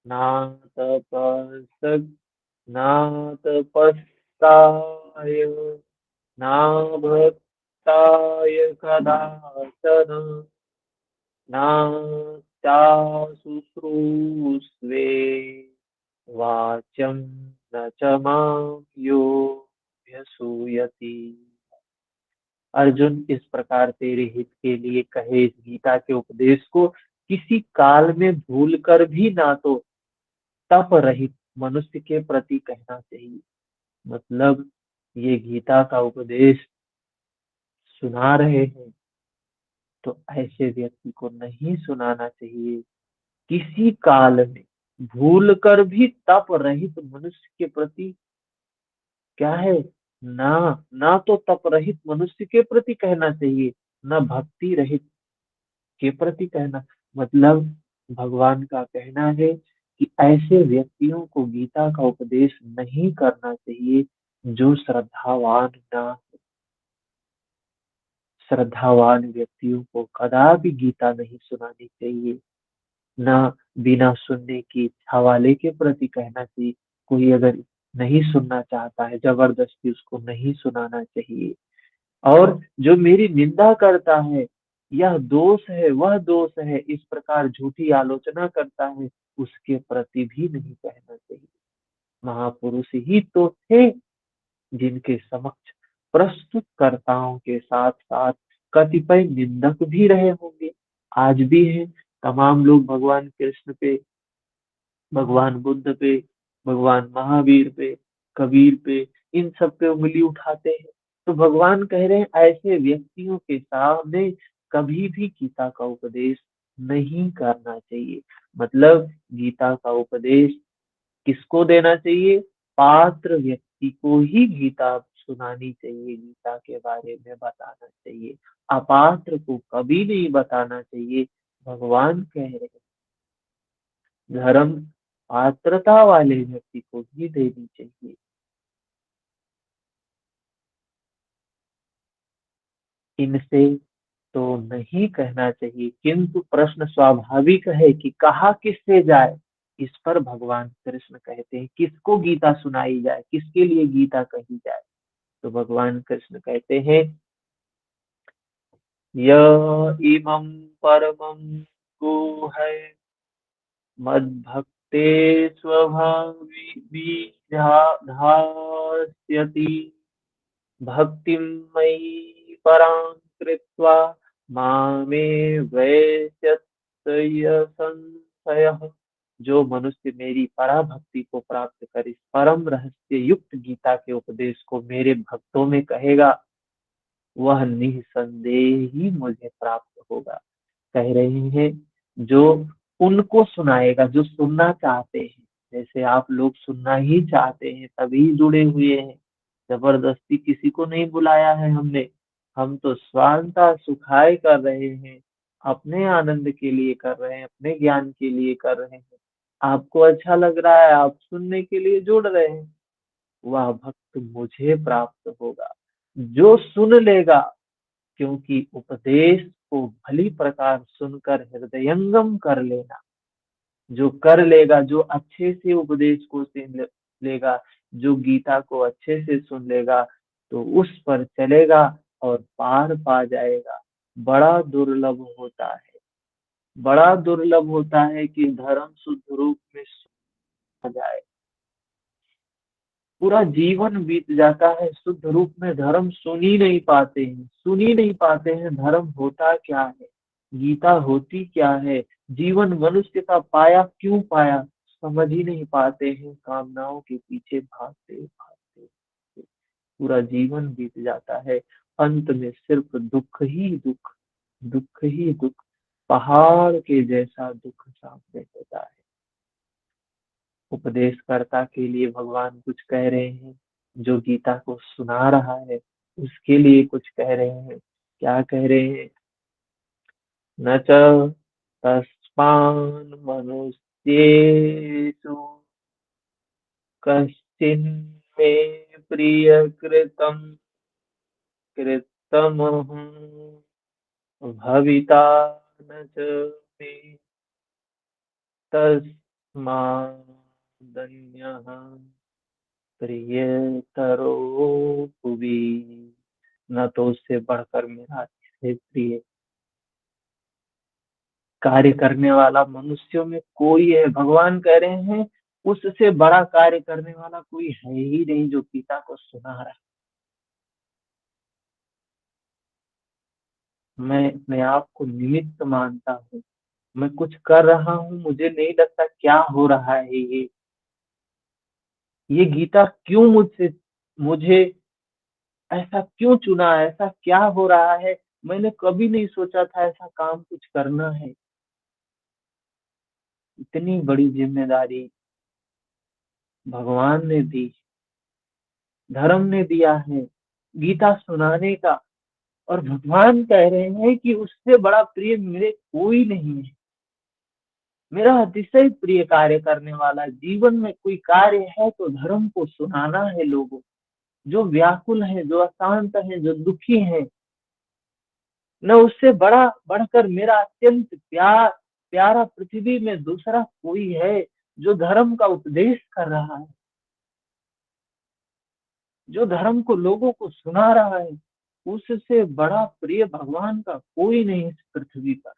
नातपस्काय, नातपस्काय नाभक्ताय कदाचन, नाचाशुश्रूषवे वाच्यं न च मां योऽभ्यसूयति। अर्जुन, इस प्रकार तेरे हित के लिए कहे इस गीता के उपदेश को किसी काल में भूल कर भी ना तो तप रहित मनुष्य के प्रति कहना चाहिए। मतलब ये गीता का उपदेश सुना रहे हैं तो ऐसे व्यक्ति को नहीं सुनाना चाहिए। किसी काल में भूल कर भी तप रहित मनुष्य के प्रति क्या है, ना, ना तो तप रहित मनुष्य के प्रति कहना चाहिए, ना भक्ति रहित के प्रति कहना। मतलब भगवान का कहना है कि ऐसे व्यक्तियों को गीता का उपदेश नहीं करना चाहिए जो श्रद्धावान ना। श्रद्धावान व्यक्तियों को कदापि गीता नहीं सुनानी चाहिए, ना बिना सुनने की इच्छा वाले के प्रति कहना चाहिए। कोई अगर नहीं सुनना चाहता है, जबरदस्ती उसको नहीं सुनाना चाहिए। और जो मेरी निंदा करता है, यह दोष है वह दोष है, इस प्रकार झूठी आलोचना करता है, उसके प्रति भी नहीं कहना चाहिए। महापुरुष ही तो थे जिनके समक्ष प्रस्तुतकर्ताओं के साथ साथ कतिपय निंदक भी रहे होंगे, आज भी हैं। तमाम लोग भगवान कृष्ण पे, भगवान बुद्ध पे, भगवान महावीर पे, कबीर पे, इन सब पे उंगली उठाते हैं। तो भगवान कह रहे हैं ऐसे व्यक्तियों के सामने कभी भी गीता का उपदेश नहीं करना चाहिए। मतलब गीता का उपदेश किसको देना चाहिए? पात्र व्यक्ति को ही गीता सुनानी चाहिए, गीता के बारे में बताना चाहिए। अपात्र को कभी नहीं बताना चाहिए। भगवान कह रहे हैं, धर्म पात्रता वाले व्यक्ति को भी देनी चाहिए। इनसे तो नहीं कहना चाहिए, किंतु प्रश्न स्वाभाविक है कि कहा किससे जाए। इस पर भगवान कृष्ण कहते हैं, किसको गीता सुनाई जाए, किसके लिए गीता कही जाए। तो भगवान कृष्ण कहते हैं, य इमं परमं गुह्य मद्भक्ते स्वभावी धास्यति भक्तिं मयि परां कृत्वा मामे वैश्यत्य संशयः। जो मनुष्य मेरी पराभक्ति को प्राप्त कर इस परम रहस्य युक्त गीता के उपदेश को मेरे भक्तों में कहेगा, वह निसंदेह ही मुझे प्राप्त होगा। कह रहे हैं, जो उनको सुनाएगा जो सुनना चाहते हैं। जैसे आप लोग सुनना ही चाहते हैं तभी जुड़े हुए हैं, जबरदस्ती किसी को नहीं बुलाया है हमने। हम तो स्वांता सुखाय कर रहे हैं, अपने आनंद के लिए कर रहे हैं, अपने ज्ञान के लिए कर रहे हैं। आपको अच्छा लग रहा है, आप सुनने के लिए जुड़ रहे हैं, वह भक्त मुझे प्राप्त होगा। जो सुन लेगा, क्योंकि उपदेश को भली प्रकार सुनकर हृदयंगम कर लेना, जो कर लेगा, जो अच्छे से उपदेश को लेगा, जो गीता को अच्छे से सुन लेगा, तो उस पर चलेगा और पार पा जाएगा। बड़ा दुर्लभ होता है, बड़ा दुर्लभ होता है कि धर्म शुद्ध रूप में सुना जाए। पूरा जीवन बीत जाता है, शुद्ध रूप में धर्म सुन ही नहीं पाते हैं, सुन ही नहीं पाते हैं धर्म होता क्या है, गीता होती क्या है, जीवन मनुष्य का पाया क्यों पाया, समझ ही नहीं पाते हैं। कामनाओं के पीछे भागते भागते पूरा जीवन बीत जाता है। अंत में सिर्फ दुख ही दुख, दुख ही दुख, पहाड़ के जैसा दुख सामने होता है। उपदेशकर्ता के लिए भगवान कुछ कह रहे हैं, जो गीता को सुना रहा है उसके लिए कुछ कह रहे हैं। क्या कह रहे हैं? न च तस्मान् मनुष्येषु कश्चिन्मे प्रियकृतं कृतमहं भविता न च मे तस्मादन्यः प्रियतरो भुवि। न तो उससे बढ़कर मेरा इससे प्रिय कार्य करने वाला मनुष्यों में कोई है। भगवान कह रहे हैं, उससे बड़ा कार्य करने वाला कोई है ही नहीं जो गीता को सुना रहा है। मैं अपने आप को निमित्त मानता हूँ, मैं कुछ कर रहा हूँ, मुझे नहीं लगता क्या हो रहा है। ये गीता क्यों मुझसे, मुझे ऐसा क्यों चुना, ऐसा क्या हो रहा है। मैंने कभी नहीं सोचा था ऐसा काम कुछ करना है। इतनी बड़ी जिम्मेदारी भगवान ने दी, धर्म ने दिया है, गीता सुनाने का। और भगवान कह रहे हैं कि उससे बड़ा प्रिय मेरे कोई नहीं है। मेरा अतिशय प्रिय कार्य करने वाला, जीवन में कोई कार्य है तो धर्म को सुनाना है लोगों, जो व्याकुल है, जो अशांत है, जो दुखी है। न उससे बड़ा बढ़कर मेरा अत्यंत प्यारा पृथ्वी में दूसरा कोई है, जो धर्म का उपदेश कर रहा है, जो धर्म को लोगों को सुना रहा है। उससे बड़ा प्रिय भगवान का कोई नहीं इस पृथ्वी पर।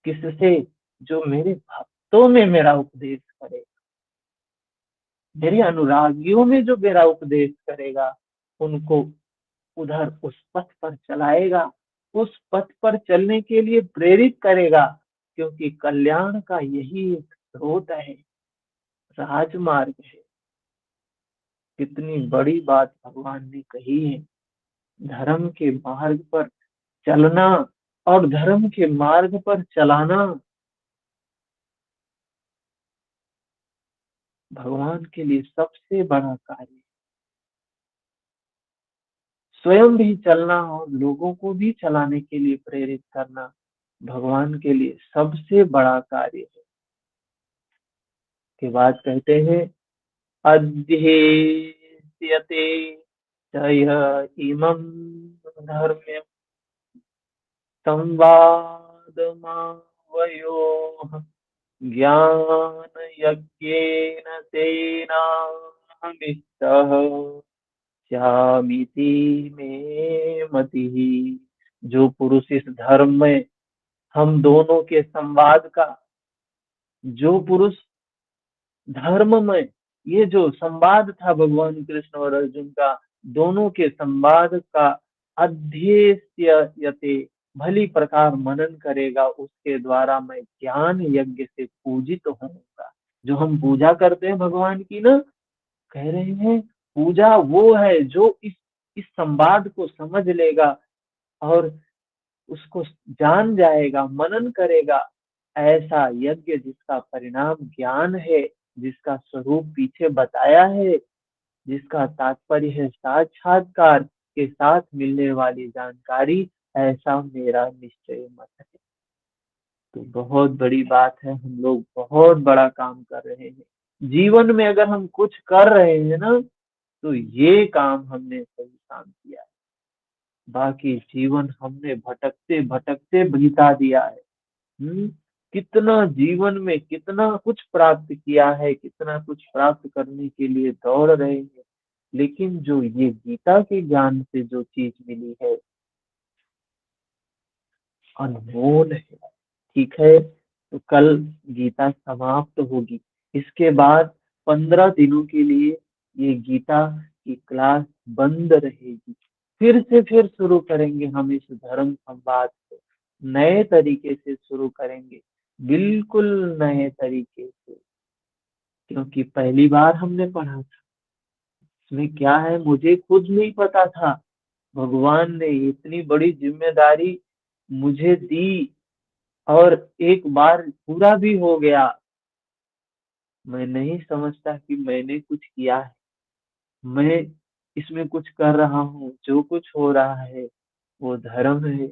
किससे? जो मेरे भक्तों में मेरा उपदेश करे, मेरे अनुरागियों में जो मेरा उपदेश करेगा, उनको उधर उस पथ पर चलाएगा, उस पथ पर चलने के लिए प्रेरित करेगा। क्योंकि कल्याण का यही एक स्रोत है, राजमार्ग है। कितनी बड़ी बात भगवान ने कही है। धर्म के मार्ग पर चलना और धर्म के मार्ग पर चलाना भगवान के लिए सबसे बड़ा कार्य है। स्वयं भी चलना और लोगों को भी चलाने के लिए प्रेरित करना भगवान के लिए सबसे बड़ा कार्य है। के बाद कहते हैं, अध्येष्यते च य इमं धर्म्यं संवादमावयोः ज्ञानयज्ञेन तेनाहमिष्टः स्यामीति मे मतिः। जो पुरुष इस धर्म में हम दोनों के संवाद का, जो पुरुष धर्म में, ये जो संवाद था भगवान कृष्ण और अर्जुन का, दोनों के संवाद का अध्येष्यते, भली प्रकार मनन करेगा, उसके द्वारा मैं ज्ञान यज्ञ से पूजित होऊंगा। जो हम पूजा करते हैं भगवान की ना, कह रहे हैं पूजा वो है जो इस संवाद को समझ लेगा और उसको जान जाएगा, मनन करेगा। ऐसा यज्ञ जिसका परिणाम ज्ञान है, जिसका स्वरूप पीछे बताया है, जिसका तात्पर्य है साक्षात्कार के साथ मिलने वाली जानकारी, ऐसा मेरा निश्चय मत है। तो बहुत बड़ी बात है, हम लोग बहुत बड़ा काम कर रहे हैं जीवन में। अगर हम कुछ कर रहे हैं ना, तो ये काम हमने सही काम किया है। बाकी जीवन हमने भटकते भटकते बिता दिया है। हम्म कितना जीवन में कितना कुछ प्राप्त किया है, कितना कुछ प्राप्त करने के लिए दौड़ रहे हैं, लेकिन जो ये गीता के ज्ञान से जो चीज मिली है, अनमोल है। ठीक है, तो कल गीता समाप्त होगी। इसके बाद 15 दिनों के लिए ये गीता की क्लास बंद रहेगी। फिर शुरू करेंगे हम इस धर्म संवाद को, नए तरीके से शुरू करेंगे, बिल्कुल नए तरीके से। क्योंकि पहली बार हमने पढ़ा था, इसमें क्या है मुझे खुद नहीं पता था। भगवान ने इतनी बड़ी जिम्मेदारी मुझे दी और एक बार पूरा भी हो गया। मैं नहीं समझता कि मैंने कुछ किया है, मैं इसमें कुछ कर रहा हूँ। जो कुछ हो रहा है वो धर्म है,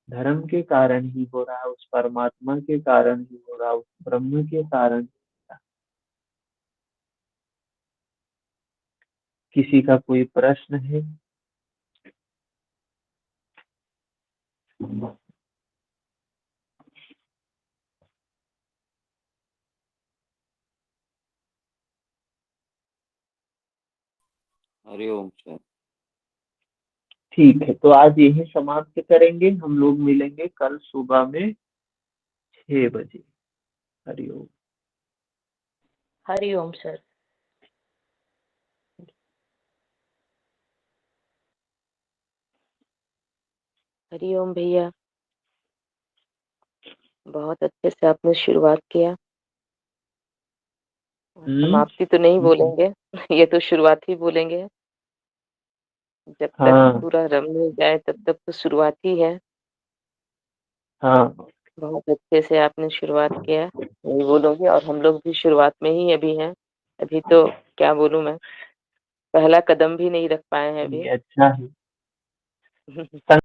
धर्म के कारण ही हो रहा है, उस परमात्मा के कारण ही हो रहा है, उस ब्रह्म के कारण ही हो रहा है। किसी का कोई प्रश्न है? हरिओम सर। ठीक है, तो आज यही समाप्त करेंगे। हम लोग मिलेंगे कल सुबह में 6 बजे। हरिओम। हरिओम सर। हरिओम भैया, बहुत अच्छे से आपने शुरुआत किया। हम्म समाप्ति तो नहीं बोलेंगे ये तो शुरुआत ही बोलेंगे। जब तक हाँ पूरा रम नहीं जाए तब तक तो शुरुआत ही है। हाँ। बहुत अच्छे से आपने शुरुआत किया, यही बोलूंगी। और हम लोग भी शुरुआत में ही अभी हैं। अभी तो क्या बोलूं मैं, पहला कदम भी नहीं रख पाए हैं अभी ये अच्छा है।